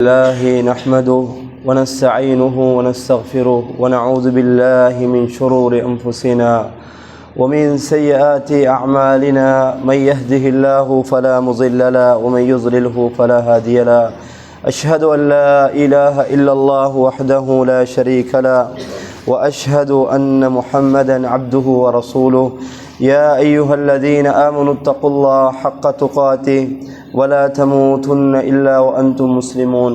الله نحمده ونستعينه ونستغفره ونعوذ بالله من شرور أنفسنا ومن سيئات أعمالنا من يهده الله فلا مضل له ومن يضلله فلا هادي له أشهد أن لا إله إلا الله وحده لا شريك له وأشهد أن محمدا عبده ورسوله يا أيها الذين آمنوا اتقوا الله حق تقاته ولا تموتن إلا وأنتم مسلمون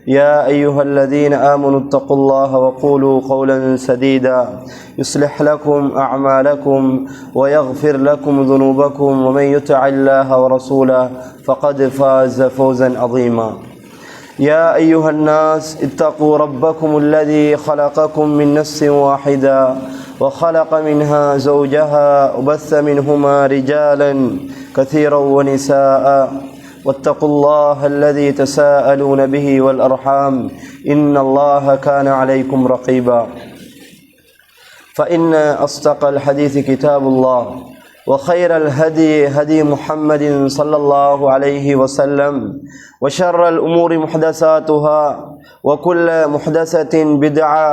يا أيها الذين آمنوا اتقوا الله وقولوا قولا سديدا يصلح لكم أعمالكم ويغفر لكم ذنوبكم ومن يطع الله ورسوله فقد فاز فوزا عظيما يا أيها الناس اتقوا ربكم الذي خلقكم من نفس واحدة وخلق منها زوجها وبث منهما رجالا كثيرا ونساء واتقوا الله الذي تساءلون به والأرحام إن الله كان عليكم رقيبا فإن أصدق الحديث كتاب الله وخير الهدي هدي محمد صلى الله عليه وسلم وشر الأمور محدثاتها وكل محدثة بدعة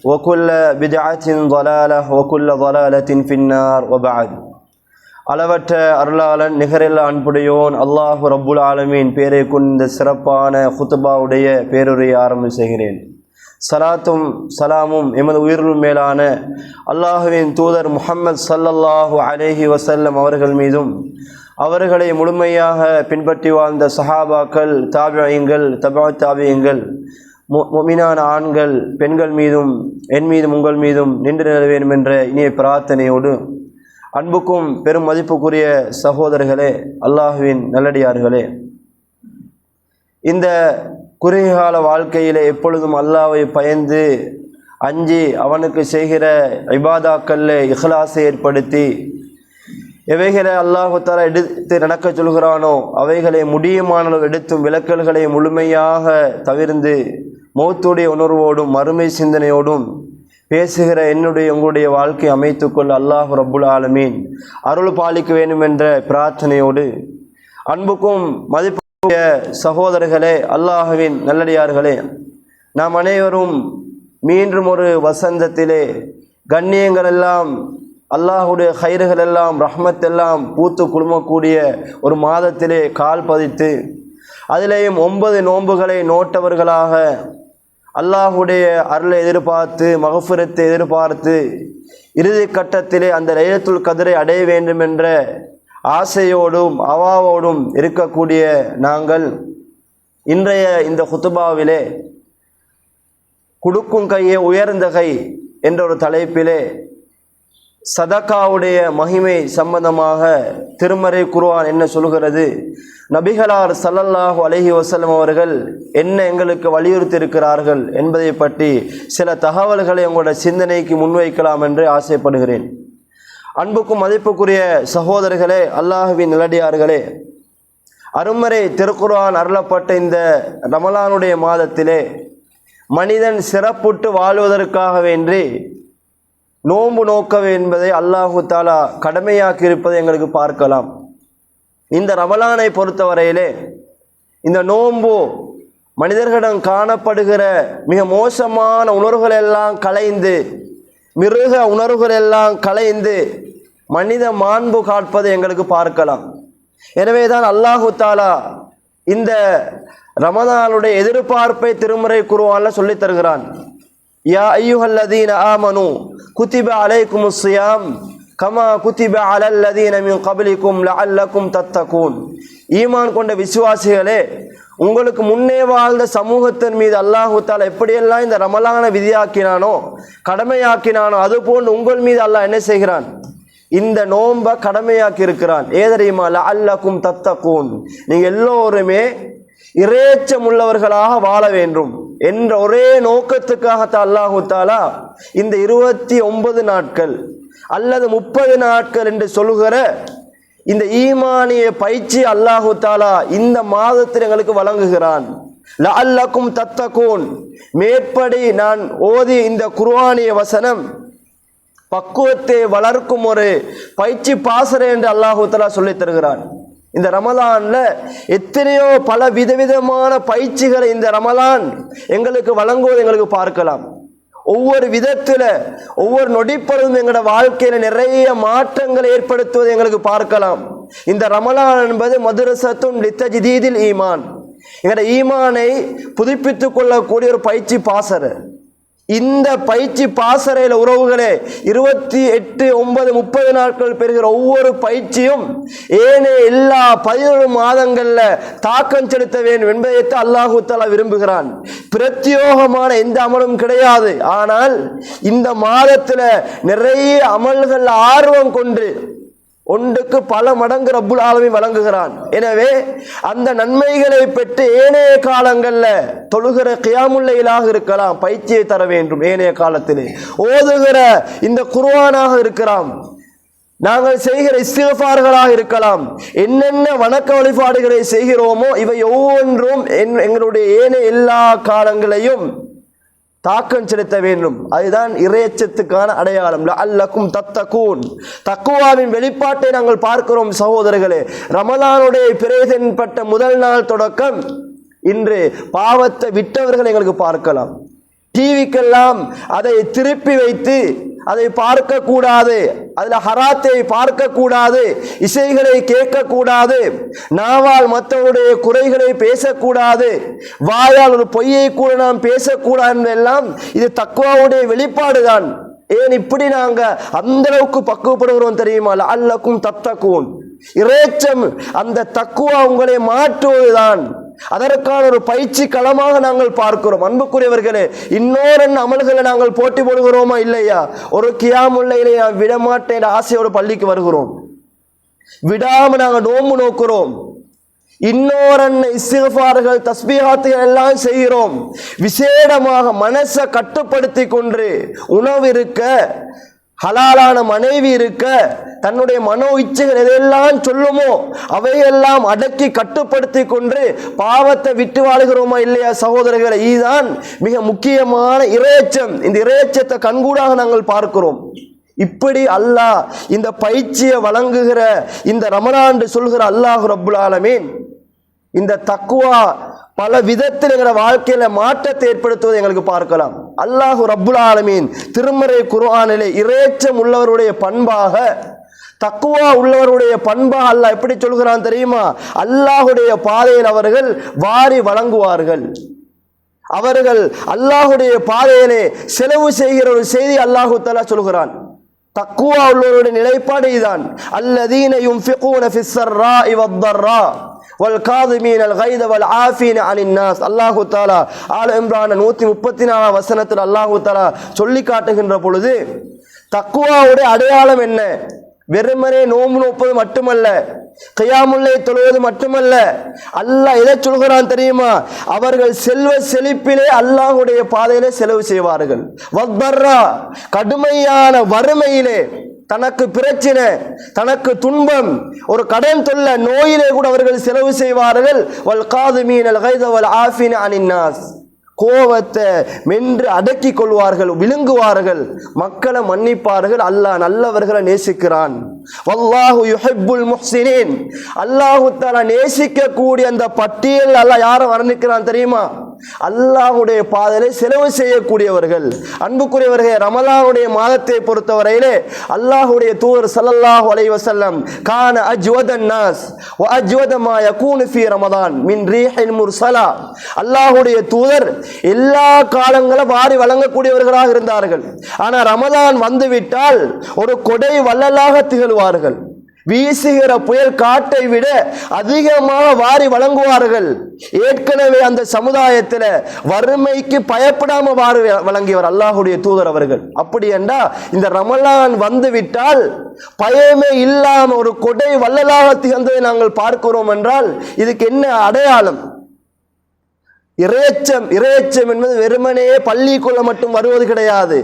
وكل بدعة ضلالة وكل ضلالة في النار وبعد அளவற்ற அருளாளன் நிகரில்லா அன்புடையோன் அல்லாஹு ரப்புல் ஆலமீன் பேரை கொண்ட சிறப்பான குத்துபாவுடைய பேருரையை ஆரம்பி செய்கிறேன். சலாத்தும் சலாமும் எமது உயிரில் மேலான அல்லாஹுவின் தூதர் முஹம்மது ஸல்லல்லாஹு அலைஹி வஸல்லம் அவர்கள் மீதும் அவர்களை முழுமையாக பின்பற்றி வாழ்ந்த சஹாபாக்கள், தாபிஈன்கள், தபஅ தாபிஈன்கள், முஃமினான ஆண்கள் பெண்கள் மீதும் என் மீதும் உங்கள் மீதும் நின்று நில வேண்டும் என்ற இனிய பிரார்த்தனையோடு, அன்புக்கும் பெரும் மதிப்புக்குரிய சகோதரர்களே, அல்லாஹுவின் நல்லடியார்களே, இந்த குறுகிய கால வாழ்க்கையில் எப்பொழுதும் அல்லாஹ்வை பயந்து அஞ்சி அவனுக்கு செய்கிற இபாதாக்களில் இஹ்லாஸை ஏற்படுத்தி எவைகளை அல்லாஹ் தஆலா எடுத்து நடக்க சொல்கிறானோ அவைகளை முடியுமான எடுத்தும் விலக்கல்களை முழுமையாக தவிர்ந்து மௌத்துடைய உணர்வோடும் மறுமை சிந்தனையோடும் பேசுகிற என்னுடைய உங்களுடைய வாழ்க்கை அமைத்துக்கொள்ள அல்லாஹ் ரப்புல் ஆலமீன் அருள் பாலிக்க வேண்டும் என்ற பிரார்த்தனையோடு, அன்புக்கும் மதிப்புடைய சகோதரர்களே, அல்லாஹுவின் நல்லடியார்களே, நாம் அனைவரும் மீண்டும் ஒரு வசந்தத்திலே கண்ணியங்கள் எல்லாம், அல்லாஹுடைய ஹைர்கள் எல்லாம், ரஹ்மத் எல்லாம் பூத்து குழுமக்கூடிய ஒரு மாதத்திலே கால் பதித்து அதிலேயும் 9 நோன்புகளை நோட்டவர்களாக அல்லாஹுடைய அருளை எதிர்பார்த்து மகஃபிரத்தை எதிர்பார்த்து இறுதி கட்டத்திலே அந்த லைலத்துல் கத்ரை அடைய வேண்டும் என்ற ஆசையோடும் அவாவோடும் இருக்கக்கூடிய நாங்கள் இன்றைய இந்த குத்துபாவிலே கொடுக்கும் கையே உயர்ந்த கை என்ற ஒரு தலைப்பிலே சதகாவுடைய மகிமை சம்பந்தமாக திருமறை குர்ஆன் என்ன சொல்கிறது, நபிகளார் ஸல்லல்லாஹு அலைஹி வஸல்லம் அவர்கள் என்ன எங்களுக்கு வலியுறுத்தி இருக்கிறார்கள் என்பதை பற்றி சில தகவல்களை உங்களுடைய சிந்தனைக்கு முன்வைக்கலாம் என்று ஆசைப்படுகிறேன். அன்புக்கும் மதிப்புக்குரிய சகோதரர்களே, அல்லாஹுவின் நல்லடியார்களே, அருமறை திருக்குர்ஆன் அருளப்பட்ட இந்த ரமலானுடைய மாதத்திலே மனிதன் சிறப்புட்டு வாழ்வதற்காக வேண்டி நோன்பு நோக்க என்பதை அல்லாஹு தஆலா கடமையாக்கி இருப்பதை எங்களுக்கு பார்க்கலாம். இந்த ரமலானை பொறுத்தவரையிலே இந்த நோன்பு மனிதர்களிடம் காணப்படுகிற மிக மோசமான உணர்வுகள் எல்லாம் களைந்து, மிருக உணர்வுகள் எல்லாம் களைந்து மனித மாண்பு காட்பதை எங்களுக்கு பார்க்கலாம். எனவே தான் அல்லாஹு தஆலா இந்த ரமலானுடைய எதிர்பார்ப்பை திருமறை குர்ஆன்ல சொல்லித் தருகிறான். யா அய்யுஹல்லதீன ஆமனு குதிப அலைக்குமுஸ் ஸியாம் கமா குதிப அலல்லதீன மின் கப்லிக்கும் லஅல்லக்கும் தத்தகூன். ஈமான் கொண்ட விசுவாசிகளே, உங்களுக்கு முன்னே வாழ்ந்த சமூகத்தின் மீது அல்லாஹு தஆலா எப்படியெல்லாம் இந்த ரமலானை விதியாக்கினானோ, கடமையாக்கினானோ, அதுபோன்று உங்கள் மீது அல்லாஹ் என்ன செய்கிறான், இந்த நோன்பை கடமையாக்கி இருக்கிறான். ஏதரியுமா, லஅல்லக்கும் தத்தகூன், நீங்க எல்லோருமே இறைச்சம் உள்ளவர்களாக வாழ வேண்டும் என்ற ஒரே நோக்கத்துக்காகத்தான் அல்லாஹு தஆலா இந்த 29 நாட்கள் அல்லது 30 நாட்கள் என்று சொல்லுகிற இந்த ஈமானிய பயிற்சி அல்லாஹு தஆலா இந்த மாதத்தில் எங்களுக்கு வழங்குகிறான். லஅல்லக்கும் தத்தகூன், மேற்படி நான் ஓதி இந்த குர்ஆனிய வசனம் பக்குவத்தை வளர்க்கும் ஒரு பயிற்சி பாசறை என்று அல்லாஹு தஆலா சொல்லித் தருகிறான். இந்த ரமலான்ல எத்தனையோ பல விதவிதமான பயிற்சிகளை இந்த ரமலான் எங்களுக்கு வழங்குவது எங்களுக்கு பார்க்கலாம். ஒவ்வொரு விதத்துல ஒவ்வொரு நொடிப்பொழுதும் எங்களோட வாழ்க்கையில நிறைய மாற்றங்களை ஏற்படுத்துவதை எங்களுக்கு பார்க்கலாம். இந்த ரமலான் என்பது மதுரசத்துன் லித்தஜ்தீதில் ஈமான், எங்களோட ஈமானை புதுப்பித்துக் கொள்ளக்கூடிய ஒரு பயிற்சி பாசறை. இந்த பயிற்சி பாசறையில உறவுகளே 28, 9, 30 நாட்கள் பெறுகிற ஒவ்வொரு பயிற்சியும் ஏனே எல்லா 11 மாதங்கள்ல தாக்கம் செலுத்த வேண்டும் என்பதைத்தான் அல்லாஹு தஆலா விரும்புகிறான். பிரத்யோகமான எந்த அமலும் கிடையாது. ஆனால் இந்த மாதத்துல நிறைய அமல்கள் ஆர்வம் கொண்டு ஒன்றுக்கு பல மடங்கு ரப்புல் ஆலமீன் வழங்குகிறான். எனவே அந்த நன்மைகளை பெற்று ஏனைய காலங்கள்ல தொழுகிற கியாமுல் லைலாக இருக்கலாம், பயிற்சியை தர வேண்டும். ஏனைய காலத்திலே ஓதுகிற இந்த குர்ஆனாக இருக்கலாம், நாங்கள் செய்கிற இஸ்திக்ஃபார்களாக இருக்கலாம், என்னென்ன வணக்க வழிபாடுகளை செய்கிறோமோ இவை ஒவ்வொன்றும் எங்களுடைய ஏனைய எல்லா காலங்களையும் தாக்கம் செலுத்த வேண்டும். அதுதான் இறையச்சத்துக்கான அடையாளம். லஅல்லக்கும் தத்தகூன், தக்குவாவின் வெளிப்பாட்டை நாங்கள் பார்க்கிறோம் சகோதரர்களே. ரமலானுடைய பிரேதன்பட்ட முதல் நாள் தொடக்கம் இன்று பாவத்தை விட்டவர்கள் எங்களுக்கு பார்க்கலாம். டிவிக்கெல்லாம் அதை திருப்பி வைத்து அதை பார்க்க கூடாது, அதுல ஹராத்தை பார்க்க கூடாது, இசைகளை கேட்க கூடாது, நாவால் மற்றவருடைய குறைகளை பேசக்கூடாது, வாயால் ஒரு பொய்யை கூட நாம் பேசக்கூடாது எல்லாம் இது தக்வாவுடைய வெளிப்பாடுதான். ஏன் இப்படி நாங்க அந்த அளவுக்கு பக்குவப்படுகிறோம் தெரியுமா? லஅல்லக்கும் தத்தகூன், இறைச்சம் அந்த தக்குவா உங்களை மாற்றுவதுதான். அதற்கான ஒரு பயிற்சி களமாக நாங்கள் பார்க்கிறோம். அன்புக்குரியவர்களே, இன்னொரு அமல்களை நாங்கள் போட்டி போடுகிறோமா இல்லையா? ஒரு கியாமுல் லைலை நான் விடமாட்டேன் ஆசையோடு பள்ளிக்கு வருகிறோம், விடாம நாங்கள் நோம்பு நோக்கிறோம், இன்னொரு இஸ்திக்ஃபார்கள் தஸ்பீஹாத்துகள் எல்லாம் செய்கிறோம். விசேடமாக மனசை கட்டுப்படுத்தி கொண்டு உணவு இருக்க, ஹலாலான மனைவி இருக்க, தன்னுடைய மனோ இச்சைகள் எதையெல்லாம் சொல்லுமோ அவையெல்லாம் அடக்கி கட்டுப்படுத்தி கொண்டு பாவத்தை விட்டு வாழுகிறோமா இல்லையா சகோதரர்களை? இதுதான் மிக முக்கியமான இறையச்சம். இந்த இறையச்சத்தை கண்கூடாக நாங்கள் பார்க்கிறோம். இப்படி அல்லாஹ் இந்த பயிற்சியை வழங்குகிற இந்த ரமலான் சொல்கிற அல்லாஹ் ரப்புல் ஆலமீன் இந்த தக்குவா பல விதத்தில் எங்கள் வாழ்க்கையில மாற்றத்தை ஏற்படுத்துவதை எங்களுக்கு பார்க்கலாம். அல்லாஹ் ரப்புல் ஆலமீன் திருமறை குர்ஆனிலே இறைச்சம் உள்ளவருடைய பண்பாக, தக்குவா உள்ளவருடைய பண்பாக அல்லாஹ் எப்படி சொல்கிறான் தெரியுமா? அல்லாஹுடைய பாதையில் அவர்கள் வாரி வழங்குவார்கள். அவர்கள் அல்லாஹுடைய பாதையிலே செலவு செய்கிற ஒரு செய்தி அல்லாஹு தஆலா சொல்கிறான். தக்குவா உள்ளவருடைய நிலைப்பாடு இதுதான். அல்லதீன யுன்ஃபிகூன ஃபிஸ் ஸர்ராஇ வத்தர்ரா வல் காதிமீனல் கைத வல் ஆஃபீன அனின் நாஸ். அல்லாஹு தஆலா ஆல இம்ரான் 134 வசனத்தில் அல்லாஹு தஆலா சொல்லி காட்டுகின்ற பொழுது தக்குவாவுடைய அடையாளம் என்ன? வெறுமனே நோம்பு நோப்பது மட்டுமல்ல, கியாமுல் லைல் தொழுவது மட்டுமல்ல, அல்லாஹ் எதை சொல்கிறான் தெரியுமா? அவர்கள் செல்வ செழிப்பிலே அல்லாஹ்வுடைய பாதையிலே செலவு செய்வார்கள். வத்தர்ரா, கடுமையான வறுமையிலே, தனக்கு பிரச்சனை, தனக்கு துன்பம், ஒரு கடன் தொல்ல, நோயிலே கூட அவர்கள் செலவு செய்வார்கள். வல் காதிமீனல் கைத வல் ஆஃபீன அனின் நாஸ், கோவத்தை மென்று அடக்கி கொள்வார்கள், விழுங்குவார்கள், மக்களை மன்னிப்பார்கள். அல்லாஹ் நல்லவர்களை நேசிக்கிறான். வல்லாஹு யுஹிப்புல் முஹ்சினீன், அல்லாஹு தஆலா நேசிக்கக்கூடிய அந்த பட்டியல் அல்லாஹ் யாரை வர்ணிக்கிறான் தெரியுமா? அல்லாஹ்வுடைய பாதையிலே செலவு செய்யக்கூடியவர்கள். அன்புக்குரியவர்களே, ரமலானுடைய மாதத்தை பொறுத்தவரையிலே அல்லாஹ்வுடைய தூதர் ஸல்லல்லாஹு அலைஹி வஸல்லம் கான அஜ்வதன் நாஸ் வ அஜ்வத மா யகூனு ஃபீ ரமதான் மின் ரீஹில் முர்ஸலா. அல்லாஹ்வுடைய தூதர் எல்லா காலங்களும் வாரி வழங்கக்கூடியவர்களாக இருந்தார்கள். ஆனா ரமதான் வந்துவிட்டால் ஒரு கொடை வள்ளலாக திகழ்வார்கள். வீசுகிற புயல் காட்டை விட அதிகமாக வாரி வழங்குவார்கள். ஏற்கனவே அந்த சமுதாயத்தில் வறுமைக்கு பயப்படாம வாரி வழங்கியவர் அல்லாஹுடைய தூதர் அவர்கள். அப்படி என்றா இந்த ரமலான் வந்து விட்டால் பயமே இல்லாம ஒரு கொடை வள்ளலாக திகழ்ந்ததை நாங்கள் பார்க்கிறோம் என்றால் இதுக்கு என்ன அடையாளம்? இறையச்சம் என்பது வெறுமனே பள்ளிக்குள்ள மட்டும் வருவது கிடையாது,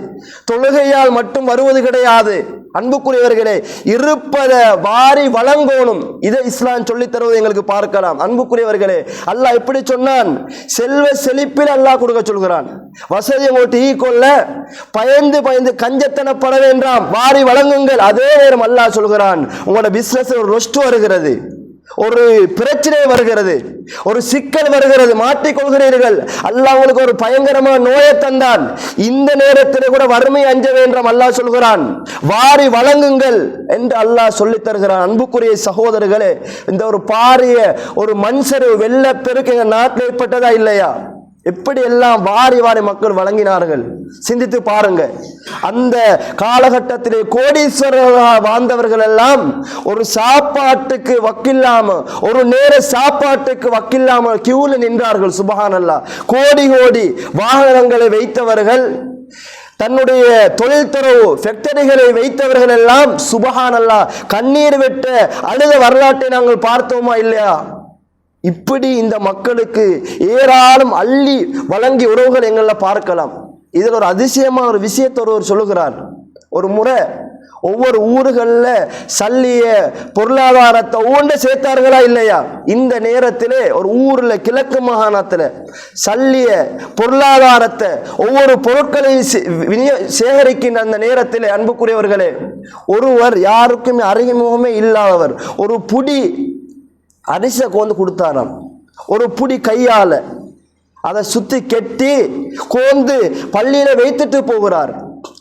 தொழுகையால் மட்டும் வருவது கிடையாது. அன்புக்குரியவர்களே, இருப்பத வாரி வழங்கணும். இதை இஸ்லாம் சொல்லித் தருவது எங்களுக்கு பார்க்கலாம். அன்புக்குரியவர்களே, அல்லாஹ் எப்படி சொன்னான்? செல்வ செழிப்பில் அல்லாஹ் கொடுக்க சொல்கிறான். வசதியை ஓட்டி கொள்ள பயந்து பயந்து கஞ்சத்தனப்பட வேண்டாம், வாரி வழங்குங்கள். அதே நேரம் அல்லாஹ் சொல்கிறான், உங்களோட பிசினஸ் ஒரு ரொஸ்ட் வருகிறது, ஒரு பிரச்சனை வருகிறது, ஒரு சிக்கல் வருகிறது, மாட்டிக்கொள்கிறீர்கள், அல்லாஹ் உங்களுக்கு ஒரு பயங்கரமான நோயை தந்தான். இந்த நேரத்தில் கூட வறுமை அஞ்ச வேண்டும் அல்லாஹ் சொல்கிறான். வாரி வழங்குங்கள் என்று அல்லாஹ் சொல்லித் தருகிறான். அன்புக்குரிய சகோதரர்களே, இந்த ஒரு பாரிய ஒரு மண்சரிவு வெள்ளப்பெருக்கு எங்க நாட்டில் ஏற்பட்டதா இல்லையா? எப்படி எல்லாம் வாரி வாரி மக்கள் வழங்கினார்கள் சிந்தித்து பாருங்க. அந்த காலகட்டத்திலே கோடீஸ்வரர்களாக வாழ்ந்தவர்கள் எல்லாம் ஒரு சாப்பாட்டுக்கு வக்கில்லாம, ஒரு நேர சாப்பாட்டுக்கு வக்கில்லாம கியூல நின்றார்கள். சுப்ஹானல்லாஹ். கோடி கோடி வாகனங்களை வைத்தவர்கள், தன்னுடைய தொழில் துறவு ஃபேக்டரிகளை வைத்தவர்கள் எல்லாம் சுப்ஹானல்லாஹ் கண்ணீர் விட்ட அழுத வரலாற்றை நாங்கள் பார்த்தோமா இல்லையா? இப்படி இந்த மக்களுக்கு ஏராளம் அள்ளி வழங்கி உறவுகள் எங்கள பார்க்கலாம். இதில் ஒரு அதிசயமான ஒரு விஷயத்தை ஒருவர் சொல்லுகிறார். ஒரு முறை ஒவ்வொரு ஊர்களில் சல்லிய பொருளாதாரத்தை ஒவ்வொன்று சேர்த்தார்களா இல்லையா? இந்த நேரத்தில் ஒரு ஊரில் கிழக்கு மாகாணத்தில் சல்லிய பொருளாதாரத்தை ஒவ்வொரு பொருட்களையும் சேகரிக்கின்ற அந்த நேரத்தில் அன்புக்குரியவர்களே, ஒருவர் யாருக்குமே அறிமுகமே இல்லாதவர் ஒரு புடி அரிசை கோந்து கொடுத்தாராம். ஒரு புடி கையால அதை சுத்தி கெட்டி கோந்து பள்ளியில வைத்துட்டு போகிறார்.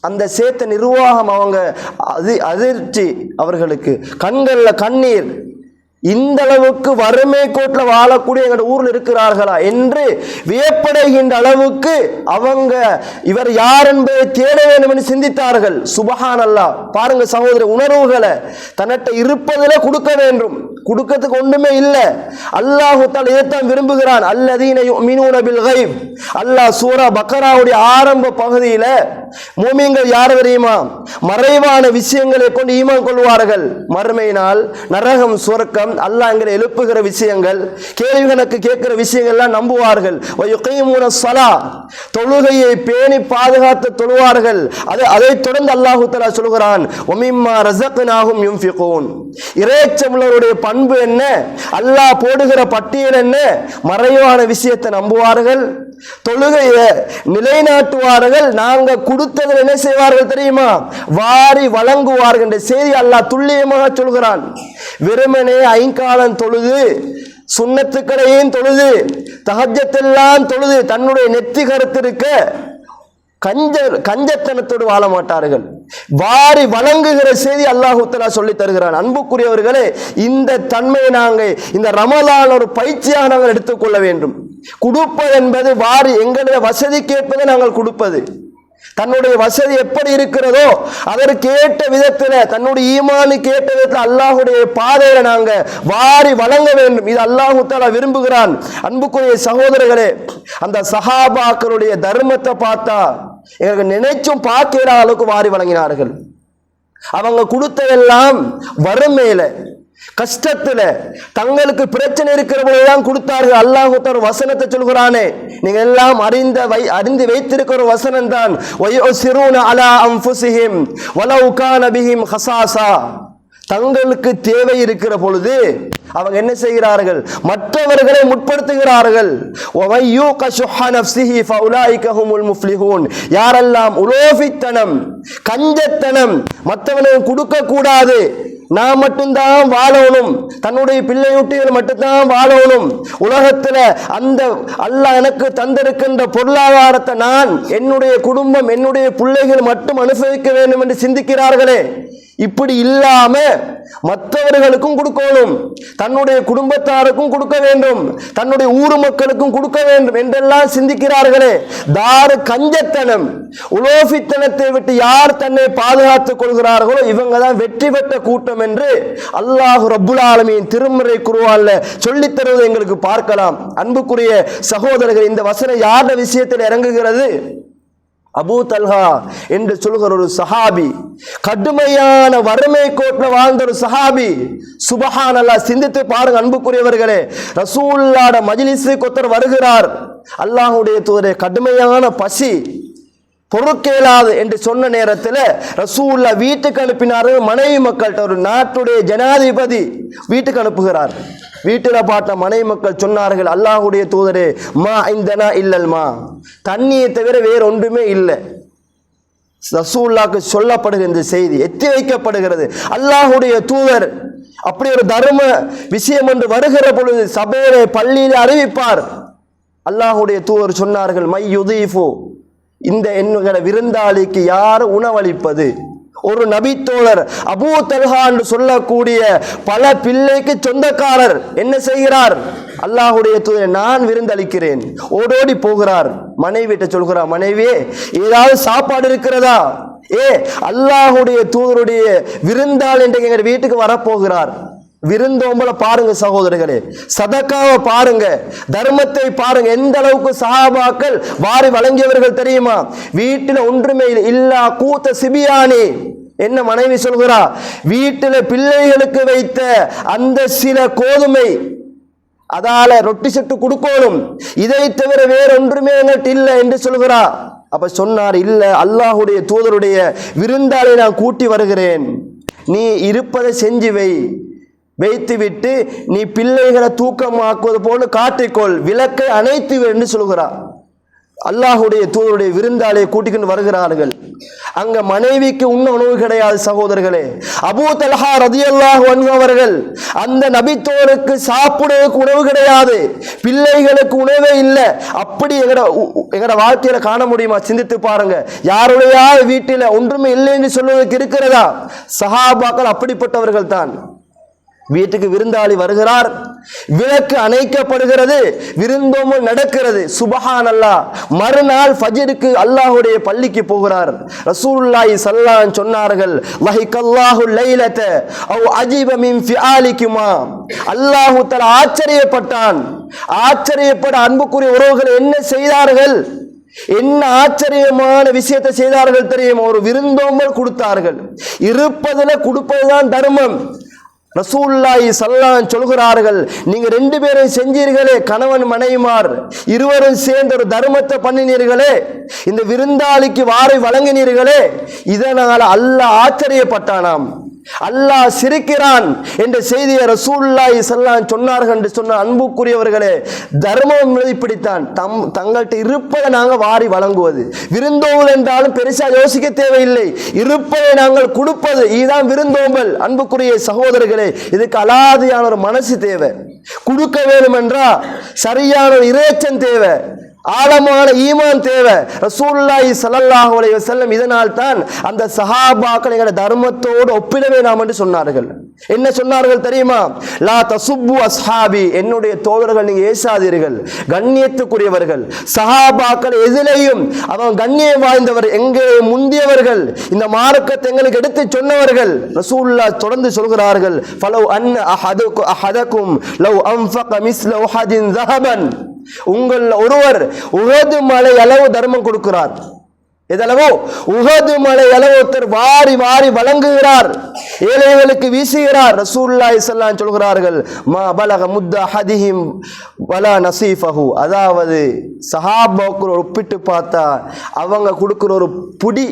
அந்த சேத்த நிர்வாகம் அவங்க அதிர்ச்சி, அவர்களுக்கு கண்கள்ல கண்ணீர். இந்த அளவுக்கு வறுமை கோட்டில் வாழக்கூடிய எங்களோட ஊரில் இருக்கிறார்களா என்று வியப்படைகின்ற அளவுக்கு அவங்க இவர் யார் என்பதை தேட வேண்டும் என்று சிந்தித்தார்கள். சுப்ஹானல்லாஹ். பாருங்க சகோதர, உணர்வுகளை தன்னிட்ட இருப்பதில் கொடுக்க வேண்டும். கொடுக்கிறதுக்கு ஒன்றுமே இல்லை. அல்லாஹ் தஆலா இதைத்தான் விரும்புகிறான். அல்லதீன யுமினூன பில் கைப். அல்லாஹ் சூரா பக்கராவுடைய ஆரம்ப பகுதியில மூமின்கள் யார் தெரியுமா? மறைவான விஷயங்களை கொண்டு ஈமான் கொள்வார்கள். மறுமை நாள், நரகம், சொர்க்கம், அல்லாஹ் எங்களை எழுப்புகிற விஷயங்கள், கேள்வி கணக்கு கேட்கிற விஷயங்கள்லாம் நம்புவார்கள். வயுகீமூன ஸலா, தொழுகையை பேணி பாதுகாத்து தொழுவார்கள். அதை தொடர்ந்து அல்லாஹ் தஆலா சொல்கிறான், வமிம்மா ரஸக்னாஹும் யுன்ஃபிகூன். இறைச்சமுள்ளவருடைய பண்பு என்ன? அல்லாஹ் போடுகிற பட்டியல் என்ன? மறைவான விஷயத்தை நம்புவார்கள், தொழுகையை நிலைநாட்டுவார்கள். நாங்க கொடுத்ததில் என்ன செய்வார்கள் தெரியுமா? வாரி வழங்குவார்கள் என்ற செய்தி அல்லாஹ் துல்லியமாக சொல்கிறான். வெறுமனே ஐங்காலம் தொழுது, சுன்னத்துக்களையும் தொழுது, தஹஜ்ஜத்தெல்லாம் தொழுது தன்னுடைய நெத்தி கருத்திருக்க கஞ்சத்தனத்தோடு வாழ மாட்டார்கள். வாரி வழங்குகிற செய்தி அல்லாஹ் தஆலா சொல்லி தருகிறான். அன்புக்குரியவர்களே, இந்த தன்மையை நாங்கள் இந்த ரமலான் ஒரு பயிற்சியாக நாங்கள் எடுத்துக்கொள்ள வேண்டும். கொடுப்பது என்பது வாரி எங்களுடைய வசதி கேட்பதை நாங்கள் கொடுப்பது. தன்னுடைய வசதி எப்படி இருக்கிறதோ அதற்கு ஏற்ற விதத்தில், தன்னுடைய ஈமானுக்கு ஏற்ற விதத்தில் அல்லாஹுடைய பாதையில நாங்க வாரி வழங்க வேண்டும். இது அல்லாஹ் தஆலா விரும்புகிறான். அன்புக்குரிய சகோதரர்களே, அந்த சஹாபாக்களுடைய தர்மத்தை பார்த்தா எங்களுக்கு நினைச்சும் பார்க்கிற அளவுக்கு வாரி வழங்கினார்கள். அவங்க கொடுத்ததெல்லாம் வறுமையில, கஷ்டத்துல, தங்களுக்கு பிரச்சனை இருக்கிற போதுதான் கொடுத்தார்கள். அல்லாஹ் ஒரு வசனத்தை சொல்கிறானே, நீங்க எல்லாம் அறிந்து வைத்திருக்கிற ஒரு வசனம் தான், வயுசிரூன அலா அன்ஃபுஸிஹிம் வலவ் கான பிஹிம் ஹஸாஸா. தங்களுக்கு தேவை இருக்கிற பொழுது அவங்க என்ன செய்கிறார்கள்? மற்றவர்களை முற்படுத்துகிறார்கள். யாரெல்லாம் உலோபித்தனம், கஞ்சத்தனம், மற்றவனுக்கு கொடுக்க கூடாது, நான் மட்டும்தான் வாழணும், தன்னுடைய பிள்ளையூட்டிகள் மட்டும்தான் வாழணும், உலகத்துல அந்த அல்லாஹ் எனக்கு தந்திருக்கின்ற பொருளாதாரத்தை நான், என்னுடைய குடும்பம், என்னுடைய பிள்ளைகள் மட்டும் அனுபவிக்க வேண்டும் என்று சிந்திக்கிறார்களே, இப்படி இல்லாம மற்றவர்களுக்கும் கொடுக்கணும், தன்னுடைய குடும்பத்தாருக்கும் கொடுக்க வேண்டும், தன்னுடைய ஊர் மக்களுக்கும் கொடுக்க வேண்டும் என்றெல்லாம் சிந்திக்கிறார்களே. தாரு கஞ்சத்தனம், உலோபித்தனத்தை விட்டு யார் தன்னை பாதுகாத்துக் கொள்கிறார்களோ இவங்க தான் வெற்றி பெற்ற கூட்டம் என்று அல்லாஹ் ரப்புல் ஆலமீன் திருமறை குர்ஆன்ல சொல்லித் தருவதை எங்களுக்கு பார்க்கலாம். அன்புக்குரிய சகோதரர்கள், இந்த வசனம் யாருடைய விஷயத்தில் இறங்குகிறது? அபூ தல்ஹா என்று சொல்கிற ஒரு சஹாபி, கடுமையான வறுமை கோட்டில் வாழ்ந்த ஒரு சஹாபி. சுப்ஹானல்லாஹ். சிந்தித்து பாருங்க அன்புக்குரியவர்களே, ரசூலுல்லாஹ்ட மஜ்லிஸுக்கு ஒருத்தர் வருகிறார். அல்லாஹ்வுடைய தூதரே, கடுமையான பசி, பொறுக்கேலாது என்று சொன்ன நேரத்தில் ரசூலுல்லாஹ் வீட்டுக்கு அனுப்பினார்கள். மனைவி மக்கள்கிட்ட, ஒரு நாட்டுடைய ஜனாதிபதி வீட்டுக்கு அனுப்புகிறார். வீட்டில் பார்த்த மனைவி மக்கள் சொன்னார்கள், அல்லாஹ்வுடைய தூதரே, மா இந்தனா இல்லல் மா, தண்ணியை தவிர வேற ஒன்றுமே இல்லை. ரசூலுல்லாஹ்க்கு சொல்லப்படுகிற இந்த செய்தி எத்தி வைக்கப்படுகிறது. அல்லாஹ்வுடைய தூதர் அப்படி ஒரு தர்ம விஷயம் என்று வருகிற பொழுது சபையிலே பள்ளியிலே அறிவிப்பார். அல்லாஹ்வுடைய தூதர் சொன்னார்கள், மை யுதீஃபு, இந்த என்னுடைய விருந்தாளிக்கு யார் உணவளிப்பது? ஒரு நபித்தோழர் அபூ தல்ஹா என்று சொல்லக்கூடிய பல பிள்ளைக்கு சொந்தக்காரர் என்ன செய்கிறார்? அல்லாஹ்வுடைய தூதர் நான் விருந்தளிக்கிறேன். ஓடோடி போகிறார். மனைவிட்ட சொல்கிறார், மனைவியே ஏதாவது சாப்பாடு இருக்கிறதா? அல்லாஹ்வுடைய தூதருடைய விருந்தாள் என்று எங்க வீட்டுக்கு வரப்போகிறார். விருந்தோம்பல பாருங்க சகோதரர்களே, சதக்காவை பாருங்க, தர்மத்தை பாருங்க. எந்த அளவுக்கு சஹாபாக்கள் வாரி வழங்கியவர்கள் தெரியுமா? வீட்டில் ஒன்றுமே இல்லா கூத்த சிபியானி, என்ன மனைவி சொல்கிறா, வீட்டில் பிள்ளைகளுக்கு வைத்த அந்த சில கோதுமை அதால ரொட்டி செட்டு கொடுக்கணும், இதை தவிர வேற ஒன்றுமே என்கிட்ட இல்லை என்று சொல்கிறா. அப்ப சொன்னார், இல்ல அல்லாஹ்வுடைய தூதருடைய விருந்தாளை நான் கூட்டி வருகிறேன், நீ இருப்பதை செஞ்சு வைத்துவிட்டு நீ பிள்ளைகளை தூக்கமாக்குவது போல காட்டிக்கொள், விளக்கை அணைத்து என்று சொல்கிறார். அல்லாஹ்வுடைய தூதருடைய விருந்தாளியை கூட்டிக்கொண்டு வருகிறார்கள். அங்க மனைவிக்கு உண்ண உணவு கிடையாது சகோதரர்களே. அபூ தல்ஹா ரலியல்லாஹு அன்ஹு அவர்கள் அந்த நபித்தோருக்கு சாப்பிடுவதற்கு உணவு கிடையாது, பிள்ளைகளுக்கு உணவே இல்லை. அப்படி எங்கட வாழ்க்கையில காண முடியுமா? சிந்தித்து பாருங்க. யாருடைய வீட்டில ஒன்றுமே இல்லை என்று சொல்வதற்கு இருக்கிறதா? சஹாபாக்கள் அப்படிப்பட்டவர்கள் தான். வீட்டுக்கு விருந்தாளி வருகிறார், விளக்கு அணைக்கப்படுகிறது, விருந்தோம்பல் நடக்கிறது. சுபஹானல்லாஹ். மறுநாள் ஃபஜ்ருக்கு அல்லாஹ்வுடைய பள்ளிக்கு போகிறார். ரசூலுல்லாஹி ஸல்லல்லாஹு அலைஹி சொன்னார்கள், லஹிகல்லாஹு லைலத அவ் அஜிப மின் ஃபிஆலிகுமா, அல்லாஹ் தஆலா ஆச்சரியப்பட்டான். ஆச்சரியப்பட அன்புக்குரிய உறவுகள் என்ன செய்தார்கள்? என்ன ஆச்சரியமான விஷயத்தை செய்தார்கள் தெரியுமா? ஒரு விருந்தோம்பல் கொடுத்தார்கள். இருப்பதில் கொடுப்பதுதான் தர்மம். ரசூலுல்லாஹி ஸல்லல்லாஹு அலைஹி சொல்கிறார்கள், நீங்க ரெண்டு பேரும் செஞ்சீர்களே, கணவன் மனைவிமார் இருவரும் சேர்ந்து ஒரு தர்மத்தை பண்ணினீர்களே, இந்த விருந்தாளிக்கு வாரை வழங்கினீர்களே, இதனால் அல்லாஹ் ஆச்சரியப்பட்டானாம், அல்லாஹ் சிரிக்கிறான் என்ற செய்தியை ரசூலுல்லாஹி ஸல்லல்லாஹு அலைஹி சொன்னார்கள் என்று சொன்ன அன்புக்குரியவர்களே, தர்மம் இப்படித்தான். தங்கள்கிட்ட இருப்பதை நாங்கள் வாரி வழங்குவது. விருந்தோம்பல் என்றாலும் பெருசா யோசிக்க தேவையில்லை, இருப்பதை நாங்கள் கொடுப்பது, இதுதான் விருந்தோம்பல். அன்புக்குரிய சகோதரர்களே, இதுக்கு அலாதியான ஒரு மனசு தேவை. கொடுக்க வேண்டும் என்றா சரியான ஒரு இறைச்சம் தேவை, ஆழமான ஈமான் தேவை. ரசூலுல்லாஹி ஸல்லல்லாஹு அலைஹி வஸல்லம் இதனால் தான் அந்த சஹாபாக்கள் எங்களை தர்மத்தோடு ஒப்பிட வேண்டாம் என்று சொன்னார்கள். என்ன சொன்னார்கள் தெரியுமா? லா தசுப்பு அஸ்ஹாபி, என்னுடைய தோழர்கள் நீங்க ஏசாதீர்கள், கண்ணியத்துக்குரியவர்கள். சஹாபாக்கள் எதிலையும் அவன் கண்ணியம் வாய்ந்தவர், எங்கே முந்தியவர்கள், இந்த மார்க்கத்தை எங்களுக்கு எடுத்து சொன்னவர்கள். ரசூலுல்லாஹ் தொடர்ந்து சொல்கிறார்கள், ஃபலவ் அன் அஹதகும் லவ் அன்ஃபக மிஸ்ல உஹதின் ஸஹபன், உங்கள் ஒருவர் உஹது மலை அளவு தர்மம் கொடுக்கிறார். எதளவோ? உஹது மலை அளவு ஒருத்தர் வாரி வாரி வழங்குகிறார், ஏழைகளுக்கு வீசுகிறார். ரசூலுல்லாஹி ஸல்லல்லாஹு அலைஹி சொல்கிறார்கள், மா பலக முத்த ஹதிஹிம் வலா நசீஃபஹு, அதாவது சஹாபாக்கள் ஒப்பிட்டு பார்த்தா அவங்க கொடுக்கிற ஒரு புடி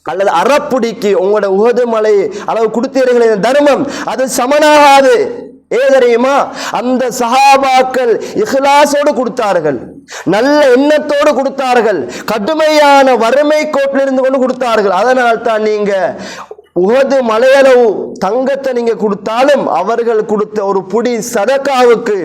அல்லது அறப்புடிக்கு உங்களோட உஹது மலை அளவு கொடுத்தீர்களே தர்மம், அது சமனாகாது. தெரியுமா? அந்த சஹாபாக்கள் இஹ்லாஸோடு கொடுத்தார்கள், நல்ல எண்ணத்தோடு கொடுத்தார்கள், கடுமையான வறுமை கோட்டில் இருந்து கொண்டு கொடுத்தார்கள். அதனால் தான் நீங்க உஹது மலையளவு தங்கத்தை நீங்க கொடுத்தாலும் அவர்கள் கொடுத்த ஒரு புடி சதகாவுக்கு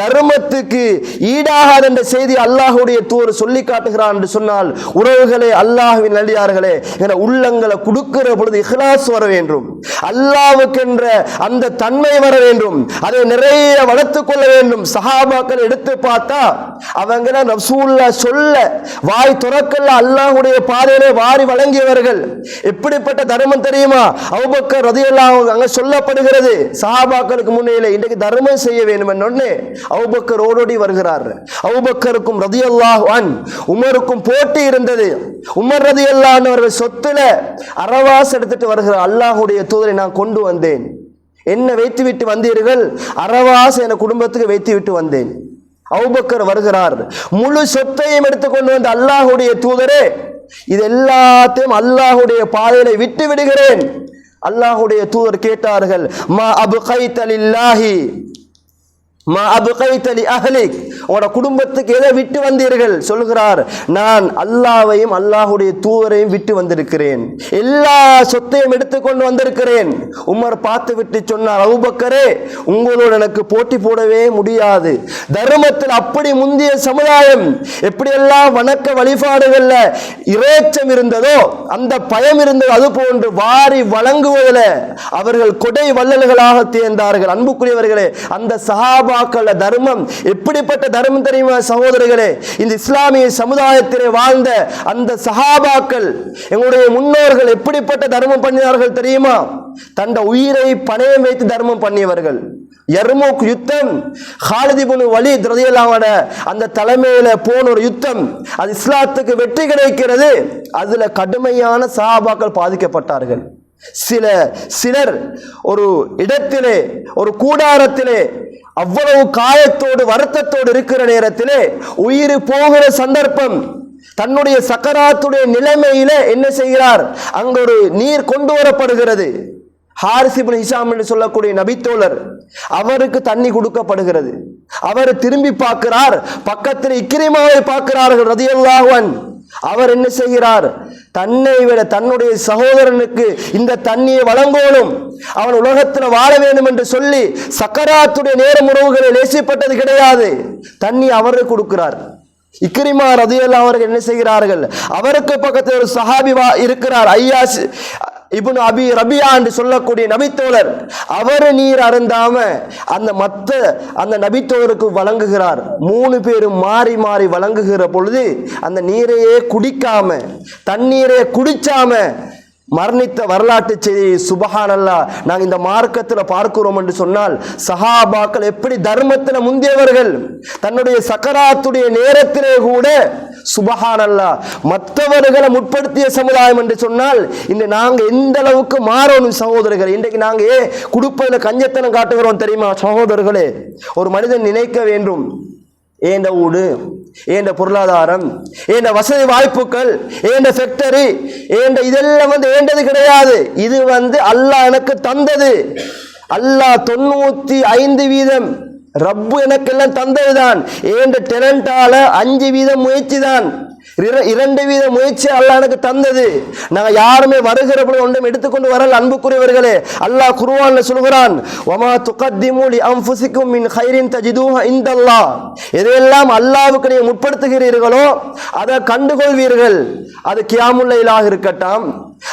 தர்மத்துக்கு ஈடாகாத என்ற செய்தி அல்லாஹ்வுடைய தூதர் சொல்லி காட்டுகிறார் என்று சொன்னால், உறவுகளே, அல்லாஹ்வின் நல்லடியார்களே, என உள்ளங்களை கொடுக்கிற பொழுது இஹ்லாஸ் வர வேண்டும், அல்லாஹ்வுக்கென்ற அந்த தன்மை வர வேண்டும், அதை நிறைய வளர்த்துக் கொள்ள வேண்டும். சஹாபாக்கள் எடுத்து பார்த்தா அவங்க ரசூலுல்லாஹ் சொல்ல வாய் துறக்கல்ல, அல்லாஹ்வுடைய பாதையிலே வாரி வழங்கியவர்கள். எப்படிப்பட்ட தர்மம் தெரியுமா? அபூபக்கர் ரலியல்லாஹு அன்ஹு அங்க சொல்லப்படுகிறது, சஹாபாக்களுக்கு முன்னிலே இன்றைக்கு தர்மம் செய்ய வேண்டும் என்று அபூபக்கர் ஓடோடி வருகிறார். அபூபக்கருக்கும் ரலியல்லாஹு அன்ஹு உமருக்கும் போட்டி இருந்தது. உமர் ரலியல்லாஹு அன்ஹு அவர்கள் சொத்துல அரவாஸ் எடுத்துட்டு வருகிறார். அல்லாஹ்வுடைய தூதரை நான் கொண்டு வந்தேன், என்ன வைத்து விட்டு வந்தீர்கள்? அரவாஸ் என் குடும்பத்துக்கு வைத்து விட்டு வந்தேன். அபூபக்கர் வருகிறார், முழு சொத்தையும் எடுத்துக்கொண்டு வந்த அல்லாஹ்வுடைய தூதரே, இது எல்லாத்தையும் அல்லாஹ்வுடைய பாதையில விட்டு விடுகிறேன். அல்லாஹ்வுடைய தூதர் கேட்டார்கள், மா அப்கைத லில்லாஹி மா அப்கைத லி அஹ்லிக், உங்களோட குடும்பத்துக்கு எதை விட்டு வந்தீர்கள்? சொல்கிறார், நான் அல்லாஹ்வையும் அல்லாஹ்வுடைய தூதரையும் விட்டு வந்திருக்கிறேன், எல்லா சொத்தையும் எடுத்துக்கொண்டு வந்திருக்கிறேன். உமர் பார்த்து விட்டு சொன்னார், அபூபக்கரே, உங்களோட எனக்கு போட்டி போடவே முடியாது. தர்மத்தில் அப்படி முந்திய சமுதாயம் எப்படியெல்லாம் வணக்க வழிபாடுகள்ல இறைச்சம் இருந்ததோ, அந்த பயம் இருந்தது, அது போன்று வாரி வழங்குவதில் அவர்கள் கொடை வள்ளல்களாக தேர்ந்தார்கள். அன்புக்குரியவர்களே, அந்த சஹாபாக்கள தர்மம் எப்படிப்பட்ட தர்மம் தெரியுமா சகோதரர்களே? இந்த இஸ்லாமிய சமுதாயத்திலே வாழ்ந்த அந்த சஹாபாக்கள், எங்களுடைய முன்னோர்கள் எப்படிப்பட்ட தர்மம் பண்ணினார்கள் தெரியுமா? தந்த உயிரை பணயம் வைத்து தர்மம் பண்ணியவர்கள். யர்முக் யுத்தம், காலித் இப்னு வலீத் ரலியல்லாஹு அன்ஹு அந்த தலைமையில போன ஒரு யுத்தம், அது இஸ்லாத்துக்கு வெற்றி கிடைக்கிறது. அதுல கடுமையான சஹாபாக்கள் பாதிக்கப்பட்டார்கள். சிலர் ஒரு இடத்திலே, ஒரு கூடாரத்திலே அவ்வளவு காயத்தோடு வருத்தத்தோடு இருக்கிற நேரத்திலே உயிர் போகிற சந்தர்ப்பம், தன்னுடைய சக்கராத்துடைய நிலைமையில என்ன செய்கிறார்? அங்க ஒரு நீர் கொண்டு வரப்படுகிறது. ஹாரிஸ் இப்னு ஹிஷாம் என்று சொல்லக்கூடிய நபித்தோழர், அவருக்கு தண்ணி கொடுக்கப்படுகிறது. அவர் திரும்பி பார்க்கிறார், பக்கத்தில் இக்ரிமாவை பார்க்கிறார்கள் ரலியல்லாஹு அன்ஹு. அவர் என்ன செய்கிறார்? தன்னை விட தன்னுடைய சகோதரனுக்கு இந்த தண்ணியை வழங்கணும், அவன் உலகத்தில் வாழ வேண்டும் என்று சொல்லி சக்கராத்துடைய நேரம் உறவுகளை லேசிப்பட்டது கிடையாது. தண்ணி அவருக்கு கொடுக்கிறார். இக்ரிமா ரலியல்லாஹு அவர்கள் என்ன செய்கிறார்கள்? அவருக்கு பக்கத்தில் ஒரு சஹாபி இருக்கிறார், ஐயாஸ் இப்னு அபி ரபியா என்று சொல்லக்கூடிய நபித்தோழர். அவர் நீர் அருந்தாம அந்த நபித்தோழருக்கு வழங்குகிறார். 3 பேரும் மாறி மாறி வழங்குகிற பொழுது அந்த நீரையே குடிக்காம, தண்ணீரை குடிச்சாம மரணித்த வரலாற்று செய்தி சுபஹானல்லாஹ் நாங்கள் இந்த மார்க்கத்தில் பார்க்கிறோம் என்று சொன்னால், சஹாபாக்கள் எப்படி தர்மத்தில் முந்தியவர்கள். தன்னுடைய சக்கராத்துடைய நேரத்திலே கூட சுபஹானல்லாஹ் மற்றவர்களை முற்படுத்திய சமுதாயம் என்று சொன்னால், இன்று நாங்கள் எந்த அளவுக்கு மாறணும் சகோதரர்கள். இன்றைக்கு நாங்கள் குடுப்பதில் கஞ்சத்தனம் காட்டுகிறோம் தெரியுமா சகோதரர்களே? ஒரு மனிதன் நினைக்க வேண்டும், ஏண்ட ஊடு, ஏண்ட பொருளாதாரம், ஏண்ட வசதி வாய்ப்புகள், ஏண்ட ஃபேக்டரி, ஏண்ட இதெல்லாம் ஏண்டது கிடையாது. இது அல்லாஹ் எனக்கு தந்தது. அல்லாஹ் 95% ரப்பு எனக்கெல்லாம் தந்ததுதான். ஏண்ட டேலண்டால 5% முயற்சி தான், 2% முயற்சி அல்லாஹ் எனக்கு தந்தது. நாங்க யாருமே வருகிற பொழுது ஒன்றும் எடுத்துக்கொண்டு வரல. அன்புக்குரியவர்களே, அல்லாஹ் குர்ஆன்ல சொல்கிறான், வமா துகத்திமு லி அன்ஃபுசிக்கும் மின் கைரின் தஜிதுஹு இன்தல்லாஹ். எதையெல்லாம் அல்லாஹ்வுக்கு நீங்க முற்படுத்துகிறீர்களோ அதை கண்டுகொள்வீர்கள். அது கியாமுல் லைலாக இருக்கட்டும்,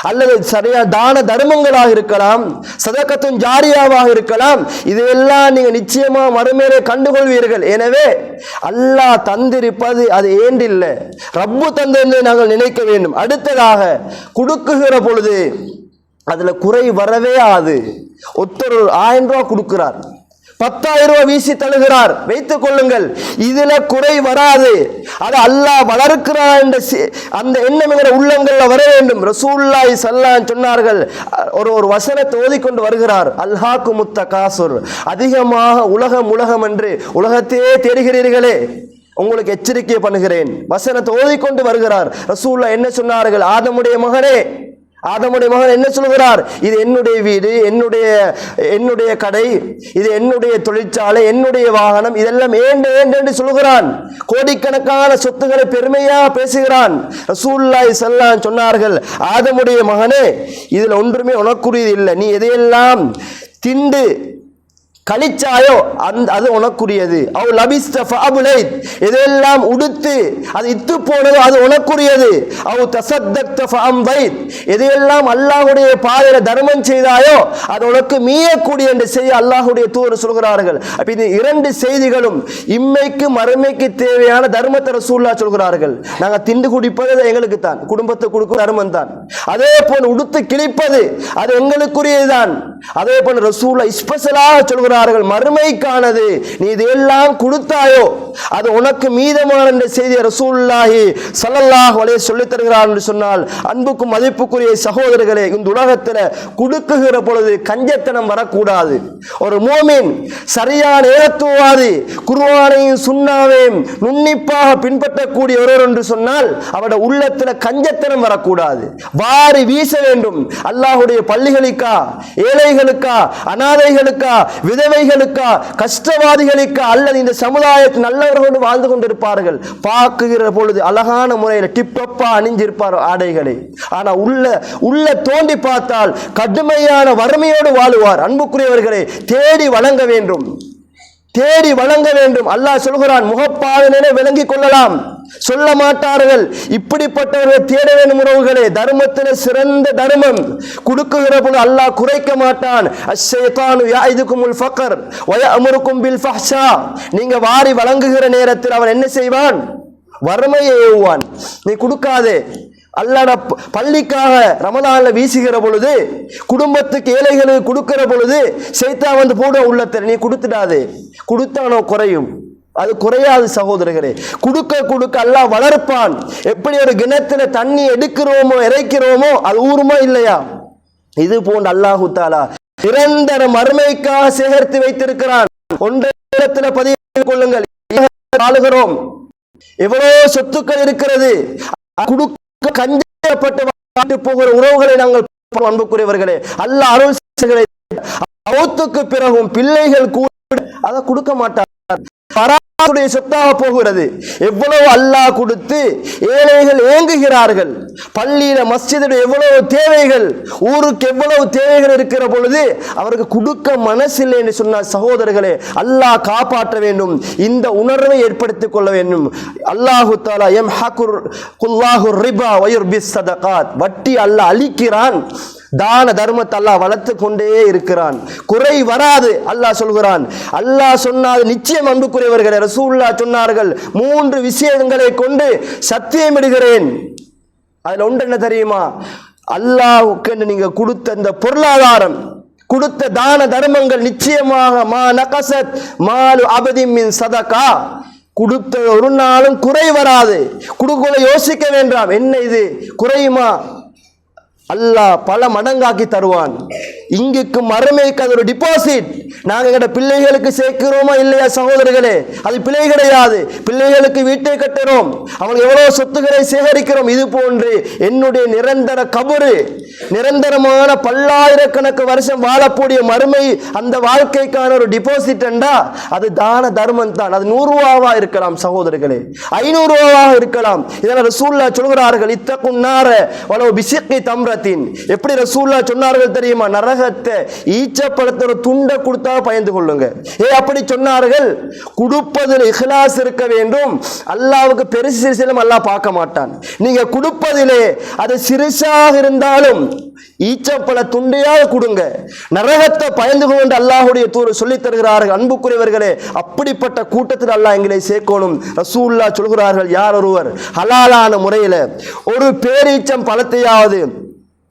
அல்லது சரியா தான தர்மங்களாக இருக்கலாம், சதகத்துன் ஜாரியாவாக இருக்கலாம், இதையெல்லாம் நீங்க நிச்சயமா மறுமையிலே கண்டுகொள்வீர்கள். எனவே அல்லாஹ் தந்திருப்பது அது ஏண்டில்லை, ரப்பு தந்தது நாங்கள் நினைக்க வேண்டும். அடுத்ததாக கொடுக்குகிற பொழுது அதுல குறை வரவே ஆது. ஒருத்தர் 1000 ரூபாய் கொடுக்கிறார், 10,000 ரூபாய் வீசி தழுகிறார், வைத்துக் கொள்ளுங்கள், இதுல குறை வராது. அது அல்லாஹ் வளர்க்கிறார் என்ற அந்த எண்ணம் உள்ளங்கள்ல வர வேண்டும். ரசூலுல்லாஹி ஸல்லல்லாஹு அலைஹி சொன்னார்கள், ஒரு வசனத்தை ஓதிக்கொண்டு வருகிறார், அல்ஹாக்குமுத் தகாசுர், அதிகமாக உலகம் என்று உலகத்தையே தேடுகிறீர்களே, உங்களுக்கு எச்சரிக்கை பண்ணுகிறேன். வசனத்தை ஓதிக்கொண்டு வருகிறார். ரசூலுல்லாஹ் என்ன சொன்னார்கள்? ஆதமுடைய மகன் என்ன சொல்கிறார்? இது என்னுடைய வீடு, என்னுடைய கடை, இது என்னுடைய தொழிற்சாலை, என்னுடைய வாகனம், இதெல்லாம் என்று சொல்கிறான். கோடிக்கணக்கான சொத்துக்களை பெருமையா பேசுகிறான். ரசூலுல்லாஹி ஸல்லல்லாஹு அலைஹி சொன்னார்கள், ஆதமுடைய மகனே, இதுல ஒன்றுமே உனக்குரியது இல்லை. நீ எதையெல்லாம் திண்டு கழிச்சாயோ அது உனக்குரியது. அவ் லபிஸ்த ஃபஅபுலைத், எதெல்லாம் உடுத்து அது இத்து போனதோ அது உனக்குரியது. அவ் தஸத்தக்த ஃபஅம்தைத், எதையெல்லாம் அல்லாஹ்வுடைய பாதையில தர்மம் செய்தாயோ அது உனக்கு மீயக்கூடிய என்று செய்தி அல்லாஹ்வுடைய தூதர் சொல்கிறார்கள். அப்ப இந்த 2 செய்திகளும் இம்மைக்கு மறுமைக்கு தேவையான தர்மத்தை ரசூலுல்லாஹ் சொல்கிறார்கள். நாங்க திண்டு குடிப்பது எங்களுக்கு தான், குடும்பத்துக்கு கொடுக்கும் தர்மம் தான். அதே போல் உடுத்து கிழிப்பது அது எங்களுக்குரியதுதான். அதே போல் ரசூலுல்லாஹ் ஸ்பெஷலாக சொல்கிறார்கள், மறுமைக்கானது. நீ இதெல்லாம் கொடுத்தாயோ அது உனக்கு மீதமான என்ற செய்தியை ரசூலுல்லாஹி ஸல்லல்லாஹு அலைஹி சொல்லி தருகிறார் என்று சொன்னால், அன்புக்கும் மதிப்புக்குரிய சகோதரர்களே, இந்த உலகத்தில் கொடுக்குகிற பொழுது கஞ்சத்தனம் வரக்கூடாது. ஒரு மோமின் சரியான ஏகத்துவவாதி, குர்ஆனையும் சுன்னாவையும் நுண்ணிப்பாக பின்பற்றக்கூடிய ஒருவர் என்று சொன்னால் அவருடைய உள்ளத்தில் கஞ்சத்தனம் வரக்கூடாது. வாரி வீச வேண்டும். அல்லாஹ்வுடைய பள்ளிகளுக்கா, ஏழைகளுக்கா, அனாதைகளுக்கா, விதவைகளுக்கா, கஷ்டவாதிகளுக்கா, அல்லது இந்த சமுதாயத்தில் நல்லவர்களோடு வாழ்ந்து கொண்டிருப்பார்கள். பார்க்குகிற பொழுது அழகான முறையில் டிப்பப்பா அணிஞ்சிருப்பார் ஆடைகளை. ஆனால் உள்ள தோண்டி பார்த்தால் கடுமையான வறுமையோடு வாழுவார். அன்புக்குரியவர்களை தேடி வழங்க வேண்டும், தேடி வழங்க வேண்டும். அல்லாஹ் சொல்கிறான், முகப்பாதனை விளங்கிக் கொள்ளலாம், சொல்ல மாட்டார்கள். இப்படிப்பட்டவர்கள் தேட வேண்டும். உறவுகளே, தர்மத்தில் சிறந்த தர்மம் கொடுக்குகிற போது அல்லாஹ் குறைக்க மாட்டான். அஷ்ஷைத்தானு யாஇதுகுமுல் ஃபக்ர் வ யஅமுருக்கும் பில் ஃபஹ்ஷா. நீங்க வாரி வழங்குகிற நேரத்தில் அவன் என்ன செய்வான்? வறுமையை ஏவுவான். நீ கொடுக்காதே. அல்லாஹ் பள்ளிக்காக ரமலான்ல வீசுகிற பொழுது, குடும்பத்துக்கு ஏழைகளுக்கு கொடுக்கிற பொழுது சைத்தான் வந்து போட உள்ளத்தில், நீ கொடுத்துடாதே, கொடுத்தானோ குறையும். அது குறையாது சகோதரர்களே. கொடுக்க அல்லாஹ் வளர்ப்பான். எப்படி ஒரு கிணத்துல தண்ணி எடுக்கிறோமோ இறைக்கிறோமோ அது ஊருமா இல்லையா? இது போன்று அல்லாஹு தஆலா நிரந்தர மறுமைக்காக சேகரித்து வைத்திருக்கிறான். ஒன்றை பதிவு கொள்ளுங்கள். வாழுகிறோம், எவ்வளவு சொத்துக்கள் இருக்கிறது, கஞ்சப்பட்டு போகிற உறவுகளை நாங்கள் அன்புக்குரியவர்களே, அல்லாஹ் அருள் மௌத்துக்கு பிறகும் பிள்ளைகள் கூட அதை கொடுக்க மாட்டார். சொத்தாக போகிறது. எவ்வளவு அல்லாஹ் கொடுத்து ஏழைகள் ஏங்குகிறார்கள். பள்ளியில மஸ்ஜிதில் எவ்வளவு தேவைகள், ஊருக்கு எவ்வளவு தேவைகள் இருக்கிற பொழுது அவருக்கு கொடுக்க மனசில்லை என்று சொன்ன சகோதரர்களே, அல்லாஹ் காப்பாற்ற வேண்டும். இந்த உணர்வை ஏற்படுத்திக் கொள்ள வேண்டும். அல்லாஹு தஆலா யம்ஹகுல்லாஹு ரிபா வ யுர்பிஸ் ஸதகாத். வட்டி அல்லாஹ் அழிக்கிறான், தான தர்மத்தை அல்லாஹ் வளர்த்து கொண்டே இருக்கிறான். குறை வராது அல்லாஹ் சொல்கிறான். அல்லாஹ் சொன்னாது நிச்சயம். அன்புக்குரியவர்களே, ரசூலுல்லாஹ் சொன்னார்கள், 3 விஷயங்களை கொண்டு சத்தியமிடுகிறேன். அதுல ஒன்று என்ன தெரியுமா? அல்லாஹ்வுக்கு நீங்க கொடுத்த இந்த பொருளாதாரம், கொடுத்த தான தர்மங்கள் நிச்சயமாக மா நகசத் மாலு அபதின் மின் சதகா, கொடுத்த ஒரு நாளும் குறை வராது. கொடுக்கல யோசிக்க வேண்டாம், என்ன இது குறையுமா? அல்லாஹ் பல மடங்காக்கி தருவான். இங்குக்கு மறுமைக்கு அது ஒரு டிபாசிட். நாங்கள் எங்கட பிள்ளைகளுக்கு சேர்க்கிறோமா இல்லையா சகோதரர்களே? அது பிள்ளை கிடையாது. பிள்ளைகளுக்கு வீட்டை கட்டுறோம், அவங்க எவ்வளவு சொத்துக்களை சேகரிக்கிறோம். இது போன்று என்னுடைய நிரந்தர கபரு, நிரந்தரமான பல்லாயிரக்கணக்கு வருஷம் வாழக்கூடிய மறுமை, அந்த வாழ்க்கைக்கான ஒரு டிபாசிட் என்றா அது தான தர்மம் தான். அது 100 ரூபாவா இருக்கலாம் சகோதரர்களே, 500 ரூபாவாக இருக்கலாம். இதனால் ரசூலுல்லாஹ் சொல்கிறார்கள், இத்தகுன் நார வலவ் பிசிக்கி தம்ரத்தின். எப்படி ரசூலுல்லாஹ் சொன்னார்கள் தெரியுமா? நரகத்தை ஈச்சப்பழத்தோட துண்டை கொடுத்தா பயந்து கொள்ளுங்க. அப்படி சொன்னார்கள். கொடுப்பதில் இஹ்லாஸ் இருக்க வேண்டும். அல்லாஹ்வுக்கு பெருசு சிறுசிலும் அல்லாஹ் பார்க்க மாட்டான். நீங்க கொடுப்பதிலே அது சிறுசாக இருந்தாலும் ஈச்சப்பழ துண்டையாக கொடுங்க, நரகத்தை பயந்து கொண்டு அல்லாஹ்வுடைய தூதர் சொல்லித் தருகிறார்கள். அன்புக்குரியவர்களே, அப்படிப்பட்ட கூட்டத்தில் அல்லாஹ் எங்களை சேர்க்கணும். ரசூலுல்லாஹ் சொல்கிறார்கள், யார் ஒருவர் ஹலாலான முறையில் ஒரு பேரீச்சம் பழத்தையாவது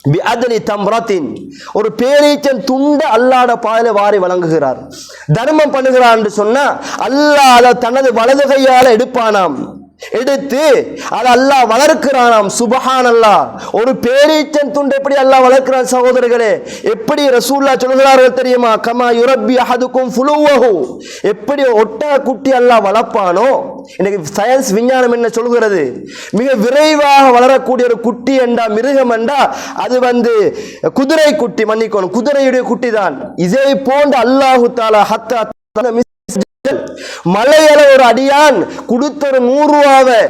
பிஅத்லி தம்ரத்தின், ஒரு பேரீச்சம் துண்டு அல்லாஹ்ட பாதையில வாரி வழங்குகிறார், தர்மம் பண்ணுகிறார் என்று சொன்னா அல்லாஹ் அதை தனது வலது கையால எடுப்பானாம். எடுத்து அதை அல்லாஹ் வளர்க்கிறானாம். சுப்ஹானல்லாஹ். ஒரு பேரீச்சம் துண்டு எப்படி அல்லாஹ் வளர்க்கிறான் சகோதரர்களே? எப்படி ரசூலுல்லாஹ் சொல்கிறார்கள் தெரியுமா? கமா யுரப்பி அஹதுக்கும் ஃபுலுவஹு. எப்படி ஒட்டக குட்டி அல்லாஹ் வளர்ப்பானோ, இன்னைக்கு சயின்ஸ் விஞ்ஞானம் என்ன சொல்கிறது? மிக விரைவாக வளரக்கூடிய ஒரு குட்டி என்றா, மிருகம் என்றா அது குதிரை குட்டி, மன்னிக்கணும், குதிரையுடைய குட்டி தான். இதை போன்ற அல்லாஹு தஆலா ஹத்தா மலையள ஒரு அடியான் கொடுத்த ஒரு 100 ரூபாவை,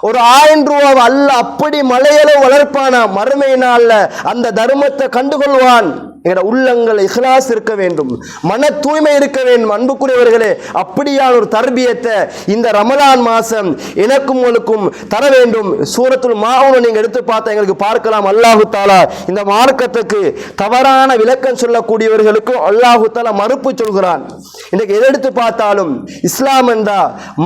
ஒரு 1000 ரூபாவை அல்லாஹ் அப்படி மலையளவு வளர்ப்பானா. மறுமை நாள்ல அந்த தர்மத்தை கண்டுகொள்வான். எங்கட உள்ளங்கள் இஹ்லாஸ் இருக்க வேண்டும், மன தூய்மை இருக்க வேண்டும். அன்புக்குரியவர்களே, அப்படியான ஒரு தர்பியத்தை இந்த ரமலான் மாசம் எனக்கும் உங்களுக்கும் தர வேண்டும். சூரத்துல் மாஊனை நீங்க எடுத்து பார்த்தா எங்களுக்கு பார்க்கலாம், அல்லாஹு தஆலா இந்த மார்க்கத்துக்கு தவறான விளக்கம் சொல்லக்கூடியவர்களுக்கும் அல்லாஹு தஆலா மறுப்பு சொல்கிறான். இன்னைக்கு எதை எடுத்து பார்த்தாலும் இஸ்லாம் என்றா,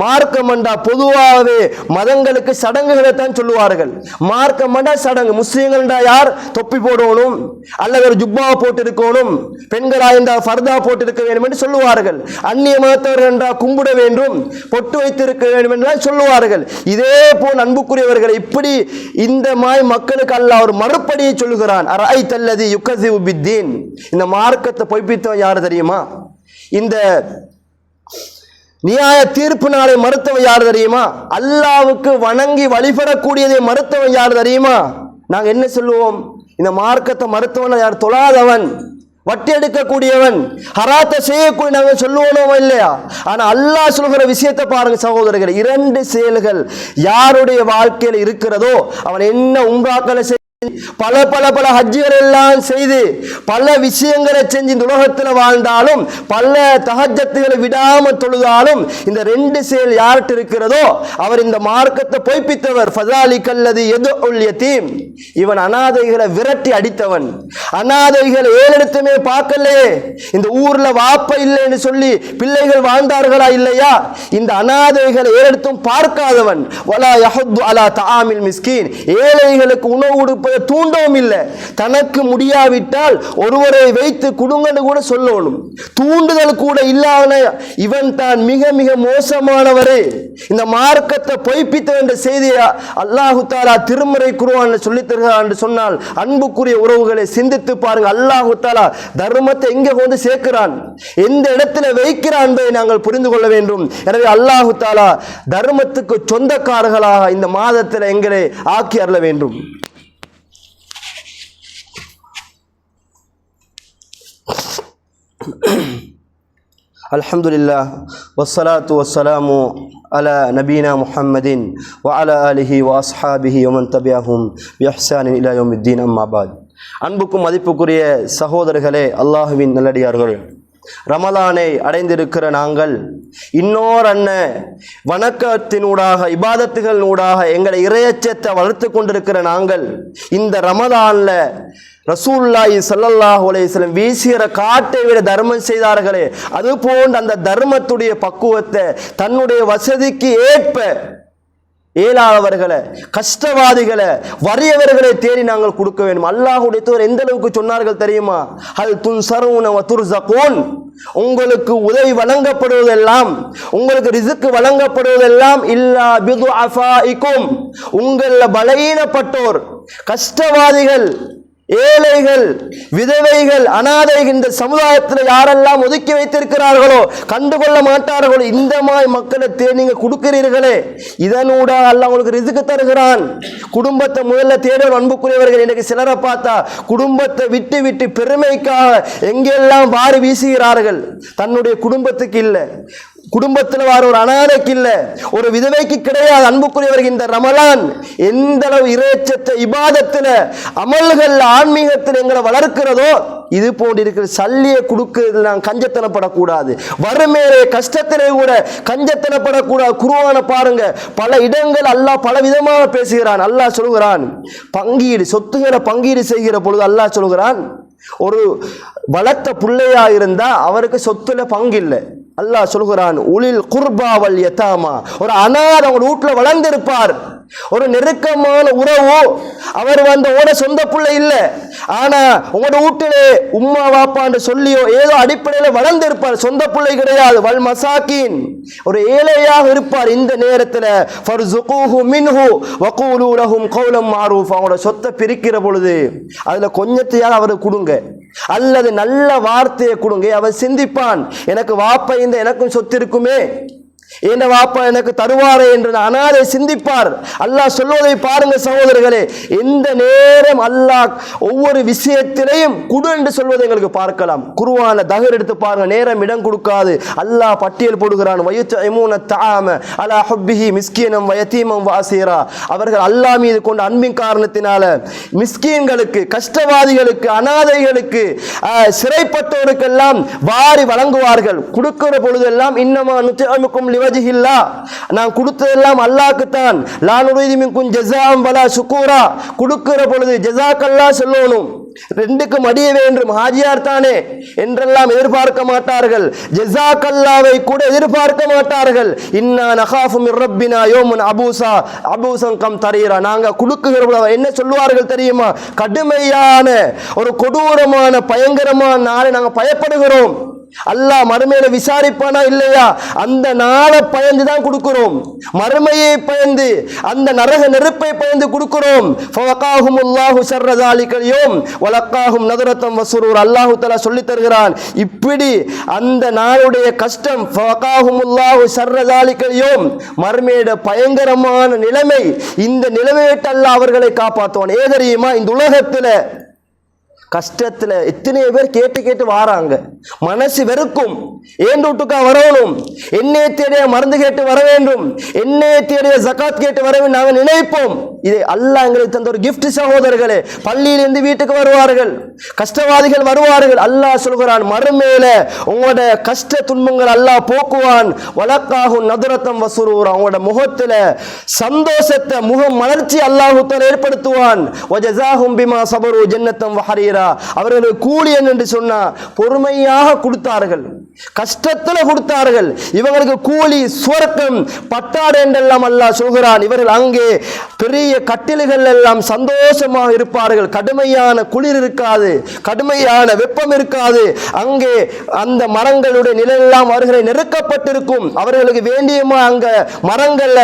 மார்க்கம் என்றா பொதுவாகவே மதங்களுக்கு சடங்குகளை தான் சொல்லுவார்கள். மார்க்கம் என்றா சடங்கு. முஸ்லீம்கள் என்றா யார்? தொப்பி போடணும், அல்லது ஒரு ஜுப்பா போட்டிருக்கணும், பெண்களா என்றால் ஃபர்தா போட்டிருக்க வேண்டும் என்று சொல்லுவார்கள். அந்நிய மதத்தவர்கள் என்றால் கும்பிட வேண்டும், பொட்டு வைத்திருக்க வேண்டும் என்றால் சொல்லுவார்கள். இதே போல் அன்புக்குரியவர்கள், இப்படி இந்த மாய் மக்களுக்கு அல்லாஹ் ஒரு மறுபடியை சொல்லுகிறான். அரஐத்தல்லதி யுகஸிபு பித்தீன். இந்த மார்க்கத்தை பொய்ப்பித்தவன் யார் தெரியுமா? இந்த நியாய தீர்ப்பு நாளை மறுத்தவன் யார் தெரியுமா? அல்லாஹ்வுக்கு வணங்கி வழிபடக்கூடியதை மறுத்தவன் யார் தெரியுமா? நாங்க என்ன சொல்லுவோம்? இந்த மார்க்கத்தை மறுத்தவன் யார்? தொழாதவன், வட்டி எடுக்கக்கூடியவன், ஹராத்தை செய்யக்கூடிய நாங்கள் சொல்லுவோனோமா இல்லையா? ஆனா அல்லாஹ் சொல்கிற விஷயத்தை பாருங்க சகோதரர்கள், 2 செயல்கள் யாருடைய வாழ்க்கையில் இருக்கிறதோ அவன் என்ன உம்ராக்களை பல பல பல ஹஜ்ஜுகள் எல்லாம் செய்து பல விஷயங்களை செஞ்சு இந்த உலகத்தில் வாழ்ந்தாலும் பல தஹஜ்ஜத்துகளை விடாம தொழுதாலும் இந்த 2 செயல் யார்கிட்ட இருக்கிறதோ அவர் இந்த மார்க்கத்தை பொய்ப்பித்தவர். ஃபஸாலிகல்லதி யதுல் யதீம், இவன் அனாதைகளை விரட்டி அடித்தவன். அனாதைகள் ஏறெடுத்துமே பார்க்கலையே, இந்த ஊர்ல வாப்ப இல்லைன்னு சொல்லி பிள்ளைகள் வாழ்ந்தார்களா இல்லையா? இந்த அனாதைகளை ஏறெடுத்தும் பார்க்காதவன். வலா யஹுது அலா தஆமில் மிஸ்கீன், ஏழைகளுக்கு உணவு கொடுப்ப தூண்டவும் இல்லை. தனக்கு முடியாவிட்டால் ஒருவரை வைத்து குடுங்கன்னு கூட சொல்லணும், தூண்டுதல் கூட இல்லாத இவன் தான் மிக மிக மோசமானவரே. இந்த மார்க்கத்தை பொய்ப்பித்த என்ற செய்தியை அல்லாஹு தஆலா திருமறை குர்ஆனில் சொல்லித் தருகிறார் என்று சொன்னால் அன்புக்குரிய உறவுகளை சிந்தித்து பாருங்க. அல்லாஹு தஆலா தர்மத்தை எங்கே கொண்டு சேர்க்கிறான், எந்த இடத்துல வைக்கிறான் என்பதை நாங்கள் புரிந்து கொள்ள வேண்டும். எனவே அல்லாஹு தஆலா தர்மத்துக்கு சொந்தக்காரர்களாக இந்த மாதத்தில் எங்களை ஆக்கி அருள வேண்டும். அல்ஹம்துலில்லாஹ் வஸ்ஸலாத்து வஸ்ஸலாமு அலா நபீனா முஹம்மதின் வ அலா ஆலிஹி வ அஸ்ஹாபிஹி வ மன் தபிஅஹும் பி இஹ்சானின் இலா யௌமித்தீன். அம்மா பாத். அன்புக்கும் மதிப்புக்குரிய சகோதரர்களே, அல்லாஹ்வின் நல்லடியார்கள், ரமலானை அடைந்திருக்கிற நாங்கள் இன்னொரு வணக்கத்தினூடாக இபாதத்துகளினூடாக எங்களை இறையச்சத்தை வளர்த்து கொண்டிருக்கிற நாங்கள் இந்த ரமலான்ல ரசூலுல்லாஹி ஸல்லல்லாஹு அலைஹி வஸல்லம் வீசுகிற காட்டை விட தர்மம் செய்தார்களே, அது போன்ற அந்த தர்மத்துடைய பக்குவத்தை தன்னுடைய வசதிக்கு ஏற்ப ஏழாதவர்களை, கஷ்டவாதிகளை, வறியவர்களை தேடி நாங்கள் கொடுக்க வேண்டும். அல்லாஹ்வுடைய தூதர் எந்த அளவுக்கு சொன்னார்கள் தெரியுமா? ஹல் துன்சரூன வ துர்ஸகூன், உங்களுக்கு உதவி வழங்கப்படுவதெல்லாம், உங்களுக்கு ரிஸ்க் வழங்கப்படுவதெல்லாம் இல்லா பிதுஅஃபாஇக்கும், உங்கள பலவீனப்பட்டோர், கஷ்டவாதிகள், ஏழைகள், விதவைகள், அனாதைகள் இந்த சமுதாயத்தில் யாரெல்லாம் ஒதுக்கி வைத்திருக்கிறார்களோ, கண்டுகொள்ள மாட்டார்களோ, இந்த மாதிரி மக்களை நீங்க கொடுக்கிறீர்களே, இதனூட அல்லாஹ் உங்களுக்கு ரிஸ்க் தருகிறான். குடும்பத்தை முதல்ல தேடும். அன்புக்குரியவர்கள், எனக்கு சிலரை பார்த்தா குடும்பத்தை விட்டு விட்டு பெருமைக்காக எங்கெல்லாம் வாரி வீசுகிறார்கள். தன்னுடைய குடும்பத்துக்கு இல்லை, குடும்பத்தில் வார ஒரு அனாதைக்கு இல்லை, ஒரு விதவைக்கு கிடையாது. அன்புக்குரியவர்கள், இந்த ரமலான் எந்த அளவு இறைச்சத்தை இபாதத்தில் அமல்கள் ஆன்மீகத்தில் எங்களை வளர்க்கிறதோ, இது போன்று இருக்கிற சல்லியை கொடுக்கிறது நான் கஞ்சத்தனப்படக்கூடாது. வறுமையிலே கஷ்டத்திலே கூட கஞ்சத்தனப்படக்கூடாது. குர்ஆனை பாருங்க, பல இடங்கள் அல்லாஹ் பல விதமாக பேசுகிறான். அல்லாஹ் சொல்கிறான், பங்கீடு, சொத்துக்களை பங்கீடு செய்கிற பொழுது அல்லாஹ் சொல்கிறான், ஒரு வளர்த்த பிள்ளையா இருந்தா அவருக்கு சொத்துல பங்கு இல்லை. அல்லாஹ் சொல்கிறான், உலில் குர்பா வல் யதாமா, ஒரு அனாதை அவங்க வீட்டுல வளர்ந்திருப்பார், ஒரு நெருக்கமான உறவு, அவர் ஓட சொந்த பிள்ளை இல்லை, ஆனா உங்களோட வீட்டிலே உம்மா வாப்பான்னு சொல்லியோ ஏதோ அடிப்படையில் வளர்ந்திருப்பார், சொந்த பிள்ளை கிடையாது. வல் மசாக்கின், ஒரு ஏழையாக இருப்பார். இந்த நேரத்தில் ஃபர்ஸுகூஹு மின்ஹு வகூலு லஹும் கௌலம் மஅரூஃப், அவங்களோட சொத்தை பிரிக்கிற பொழுது அதுல கொஞ்சத்தையாக அவருக்கு கொடுங்க, அல்லது நல்ல வார்த்தையை கொடுங்க. அவர் சிந்திப்பான், எனக்கு வாப்பா இந்த எனக்கும் சொத்து இருக்குமே, என்ன வாப்பா எனக்கு தருவாரே என்று அனாதை சிந்திப்பார். அல்லாஹ் சொல்வதை பாருங்க சகோதரர்களே, இந்த நேரம் அல்லாஹ் ஒவ்வொரு விஷயத்திலையும் குடு என்று சொல்வதை எங்களுக்கு பார்க்கலாம். குர்ஆனை தகர் எடுத்து பாருங்க, நேரம் இடம் கொடுக்காது. அல்லாஹ் பட்டியல் போடுகிறான், வயுத்இமூன தஆம அலா ஹுப்பிஹி மிஸ்கீனம் வ யதீமம் வ அஸீரா, அவர்கள் அல்லாஹ் மீது கொண்ட அன்பின் காரணத்தினால மிஸ்கீன்களுக்கு, கஷ்டவாதிகளுக்கு, அனாதைகளுக்கு, சிறைப்பட்டோருக்கெல்லாம் வாரி வழங்குவார்கள். கொடுக்கிற பொழுதெல்லாம் இன்னமா நுத்இமுக்கும் லிவஜ்ஹில்லா, நான் கொடுத்ததெல்லாம் அல்லாஹ்க்கு தான். லா நுரீது மின்கும் ஜஸாஅன் வலா ஷுக்கூரா, கொடுக்கிற பொழுது ஜஸாக்கல்லாஹ் சொல்லணும், ரெண்டுக்கும் அடிய வேண்டும், ஹாஜியார் தானே என்றெல்லாம் எதிர்பார்க்க மாட்டார்கள். ஜஸாக்கல்லாவை கூட எதிர்பார்க்க மாட்டார்கள். இன்னா நகாஃபு மிர் ரப்பினா யௌமன் அபூசா அபூசன் கம் தரீரா, நாங்க கொடுக்குகிற பொழுது என்ன சொல்வார்கள் தெரியுமா? கடுமையான ஒரு கொடூரமான பயங்கரமான நாளை நாங்கள் பயப்படுகிறோம். அல்லாஹ் மறுமையில விசாரிப்பானா இல்லையா? அந்த நாளை பயந்து தான் கொடுக்கிறோம், மறுமையை பயந்து, அந்த நரக நெருப்பை பயந்து கொடுக்கிறோம். ஃபவகாஹுமுல்லாஹு ஷர்ர ஸாலிகல் யௌம் வலக்காஹும் நதரத்தம் வஸுரூர், அல்லாஹ் தஆலா சொல்லி தருகிறான், இப்படி அந்த நாளுடைய கஷ்டம், ஃபவகாஹுமுல்லாஹு ஷர்ர ஸாலிகல் யௌம், மறுமையோட பயங்கரமான நிலைமை, இந்த நிலைமையை அல்லாஹ் அவர்களை காப்பாற்றுவான். ஏதறியுமா? இந்த உலகத்தில் கஷ்டத்துல எத்தனை பேர் கேட்டு கேட்டு வாராங்க, மனசு வெறுக்கும். ஏன் வீட்டுக்கா வரணும், என்னைய தேடிய மருந்து கேட்டு வர வேண்டும், என்னைய தேடிய ஜகாத் கேட்டு வர வேண்டும் நாங்கள் நினைப்போம். இது அல்லாஹ் எங்களுக்கு தந்த ஒரு கிஃப்ட் சகோதரர்களே. பள்ளியிலிருந்து வீட்டுக்கு வருவார்கள், கஷ்டவாதிகள் வருவார்கள். அல்லாஹ் சொல்கிறான், மறுமையில உங்களோட கஷ்ட துன்பங்கள் அல்லாஹ் போக்குவான். வலக்காகும் நதுரத்தம் வசுரூரா, உங்களோட முகத்துல சந்தோஷத்தை, முகம் மலர்ச்சி அல்லாஹ் தஆலா ஏற்படுத்துவான். வஜஸாஹும் பிமா சபரு ஜன்னத்தம் வஹரீரா, அவர்களுக்கு கூலி என்று சொன்னா பொறுமையாக கொடுத்தார்கள், கஷ்டத்துல கொடுத்தார்கள். இவங்களுக்கு கூலி சுவர்க்கம் பட்டாடு என்றெல்லாம் அல்லாஹ் சொல்கிறான். இவர்கள் அங்கே பெரிய கட்டில்கள் எல்லாம் சந்தோஷமாக இருப்பார்கள். கடுமையான குளிர் இருக்காது, கடுமையான வெப்பம் இருக்காது. அங்கே அந்த மரங்களுடைய நிழலெல்லாம் அவர்களை நெருக்கப்பட்டிருக்கும். அவர்களுக்கு வேண்டியமா அங்க மரங்கள்ல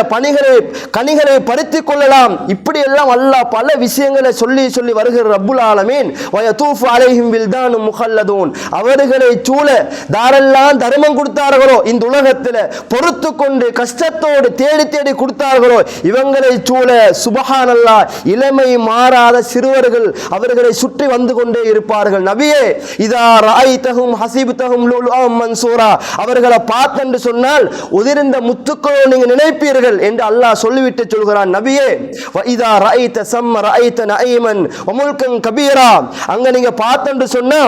கனிகளை பறித்துக் கொள்ளலாம். இப்படி எல்லாம் அல்லாஹ் பல விஷயங்களை சொல்லி சொல்லி வருகிற ரப்புல் ஆலமீன் வயதூஃபு அலைஹிம் வில்தானும் முகல்லதூன், அவர்களை சூழ தாரெல்லாம் தர்மம் கொடுத்தார்களோ, இந்த உலகத்தில் பொறுத்து கொண்டு கஷ்டத்தோடு தேடி தேடி கொடுத்தார்களோ, இவங்களை சூழ சுப்ஹானல்லாஹ் இளமை மாறாத சிறுவர்கள் அவர்களை சுற்றி வந்து கொண்டே இருப்பார்கள். நபியே, இதா ரஅய்தஹும் ஹஸிப்தஹும் லுலுஅம் மன்சூரா, அவர்களை பார்த்தென்று சொன்னால் உதிர்ந்த முத்துக்களோ நீங்க நினைப்பீர்கள் என்று அல்லாஹ் சொல்லிவிட்டு சொல்கிறான். நபியே, வ இதா ரஅய்த சம்ம ரஅய்த நஈமன் வ முல்கன் கபீரா, அங்க நீங்க பார்த்தென்று சொன்னா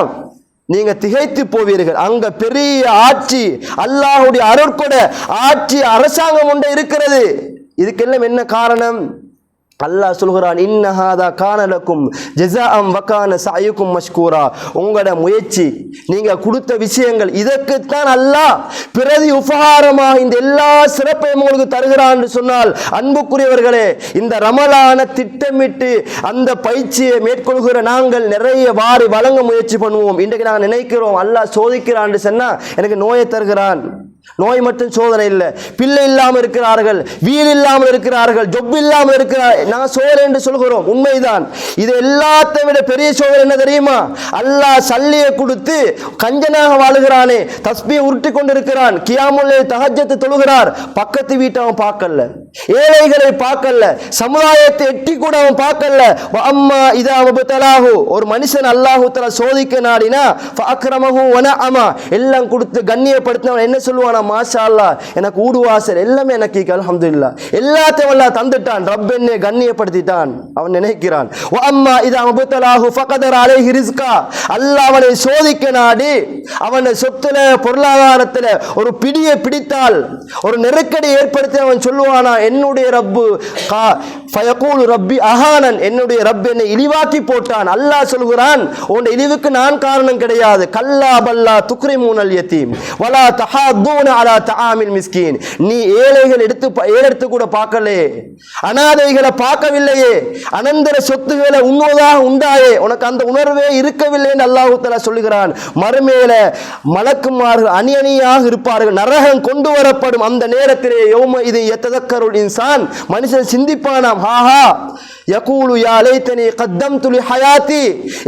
நீங்க திகைத்து போவீர்கள். அங்க பெரிய ஆட்சி, அல்லாஹ்வுடைய அருட்கொடை ஆட்சி, அரசாங்கம் ஒன்று இருக்கிறது. இதுக்கெல்லாம் என்ன காரணம்? அல்லாஹ் சொல்கிறான், இன்னஹாதா கானலக்கும் ஜஸாஅம் வகான சஅயுக்கும் மஷ்கூரா, உங்களோட முயற்சி, நீங்க கொடுத்த விஷயங்கள், இதற்குத்தான் அல்லாஹ் பிரதி உபகாரமாக இந்த எல்லா சிறப்பையும் உங்களுக்கு தருகிறான் என்று சொன்னால், அன்புக்குரியவர்களே, இந்த ரமலான திட்டமிட்டு அந்த பயிற்சியை மேற்கொள்கிற நாங்கள் நிறைய வாரி வழங்க முயற்சி பண்ணுவோம். இன்றைக்கு நாங்கள் நினைக்கிறோம் அல்லாஹ் சோதிக்கிறான் என்று சொன்னா எனக்கு நோயை தருகிறான். நோய் மட்டும் சோதனை இல்லை, பிள்ளை இல்லாமல் இருக்கிறார்கள், வீடு இல்லாமல் இருக்கிறார்கள், ஜொப் இல்லாமல் இருக்கிறார், நான் சோதனை என்று சொல்கிறோம். உண்மைதான். இது எல்லாத்தை விட பெரிய சோதனை என்ன தெரியுமா? அல்லாஹ் சல்லியை கொடுத்து கஞ்சனாக வாழுகிறானே, தஸ்பியை உருட்டி கொண்டிருக்கிறான், கியாமுல் லைல் தஹஜ்ஜத் தொழுகிறார், பக்கத்து வீட்டை அவன் பார்க்கல, ஏழைகளை பார்க்கல, சமுதாயத்தை எட்டி கூட அவன் பார்க்கல. அம்மா இதா வபதலாஹு, ஒரு மனுஷன் அல்லாஹ் தஆலா சோதிக்க நாடினா ஃபஅக்ரமஹு வனஅமா, எல்லாம் கொடுத்து கண்ணியப்படுத்தினவன் என்ன சொல்லுவான்? மாஷா அல்லாஹ், எனக்கு ஊடு வாசல் எல்லாமே எனக்கு அல்ஹம்துலில்லாஹ், எல்லாத்தையும் அல்லாஹ் தந்துட்டான், ரப் என்னை கண்ணியப்படுத்திட்டான் அவன் நினைக்கிறான். வ அம்மா இதா வபதலாஹு ஃபகதர அலைஹி ரிஸ்கா, அல்லாஹ் அவனை சோதிக்க நாடி அவனை சொத்துல பொருளாதாரத்துல ஒரு பிடியை பிடித்தால், ஒரு நெருக்கடி ஏற்படுத்தி அவன் சொல்லுவானா, என்னுடைய ரப்பு ஃபயகூலு ரப்பி அஹானன், என்னுடைய ரப் என்னை இழிவாக்கி போட்டான். அல்லாஹ் சொல்கிறான், உன் இழிவுக்கு நான் காரணம் கிடையாது. கல்லா பல்லா துக்ரிமூனல் யதீம் வலா தஹாதுன அலா தஆமில் மிஸ்கீன், நீ ஏழைகள் எடுத்து கூட பார்க்கலே, அனாதைகளை பார்க்கவில்லையே, அனந்தர சொத்துக்களை உண்ணுவதாக உண்டாயே, உனக்கு அந்த உணர்வே இருக்கவில்லை என்று அல்லாஹ் தஆலா சொல்லுகிறான். மறுமையில மலக்குமார்கள் அணி அணியாக இருப்பார்கள், நரகம் கொண்டு வரப்படும் அந்த நேரத்திலே யௌம இது யததக்கருல் இன்சான், மனுஷன் சிந்திப்பானாம், ஹாஹா யகூலு யா லைதனி கத்தம்து லி ஹயாத்தி,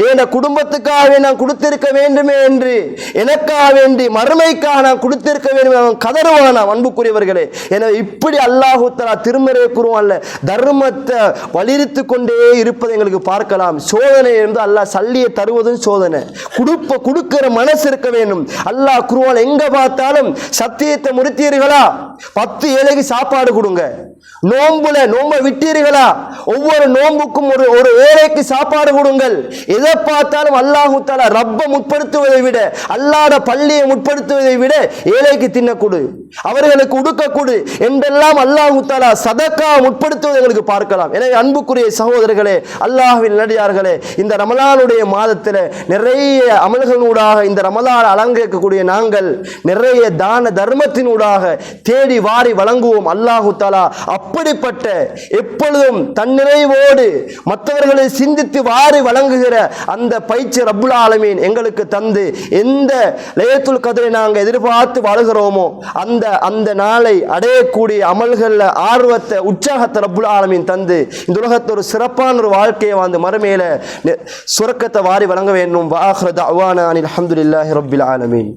என் குடும்பத்துக்காக நான் கொடுத்திருக்க வேண்டுமே என்று, எனக்காக வேண்டி மறுமைக்காக நான் கொடுத்திருக்க வேண்டும் அவன் கதறுவானாம். அன்புக்குரியவர்களே, எனவே இப்படி அல்லாஹ் தஆலா திருமறை குர்ஆன்ல தர்மத்தை வலியுறுத்தி கொண்டே இருப்பதை எங்களுக்கு பார்க்கலாம். சோதனை என்று அல்லாஹ் சல்லியை தருவதும் சோதனை, கொடுக்கிற மனசு இருக்க வேண்டும். அல்லாஹ் குர்ஆன் எங்க பார்த்தாலும் சத்தியத்தை முறித்தீர்களா, 10 ஏழைக்கு சாப்பாடு கொடுங்க, நோன்பை விட்டீர்களா, ஒவ்வொரு நோன்புக்கும் ஒரு ஏழைக்கு சாப்பாடு கொடுங்கள். எதை பார்த்தாலும் அல்லாஹ் தஆலா ரப்ப முற்படுத்துவதை விட, அல்லாஹ்வுடைய பள்ளியை முற்படுத்துவதை விட ஏழைக்கு தின்ன கொடு, அவர்களுக்கு உடுக்க கொடு என்றெல்லாம் அல்லாஹ் தஆலா சதக்கா முற்படுத்துவதை எங்களுக்கு பார்க்கலாம். எனவே அன்புக்குரிய சகோதரர்களே, அல்லாஹ்வின் நல்லடியார்களே, இந்த ரமலானுடைய மாதத்தில் நிறைய அமல்களூடாக இந்த ரமலான் அலங்கரிக்கக்கூடிய நாங்கள் நிறைய தான தர்மத்தினூடாக தேடி வாரி வழங்குவோம். அல்லாஹ் தஆலா அப்படிப்பட்ட எப்பொழுதும் தன்னிறைவோடு மற்றவர்களை சிந்தித்து வாரி வழங்குகிற அந்த பயிற்சி ரப்புல் ஆலமீன் எங்களுக்கு தந்து, எந்த லைலத்துல் கத்ரை நாங்கள் எதிர்பார்த்து வாழுகிறோமோ அந்த நாளை அடையக்கூடிய அமல்களில் ஆர்வத்தை உற்சாகத்தை ரப்புல் ஆலமீன் தந்து இந்த உலகத்தை ஒரு சிறப்பான ஒரு வாழ்க்கையை வாழ்ந்து மறுமையில சுரக்கத்தை வாரி வழங்க வேண்டும். வஆஹிரு தஅவானா அனில் ஹம்துலில்லாஹி ரப்பில் ஆலமீன்.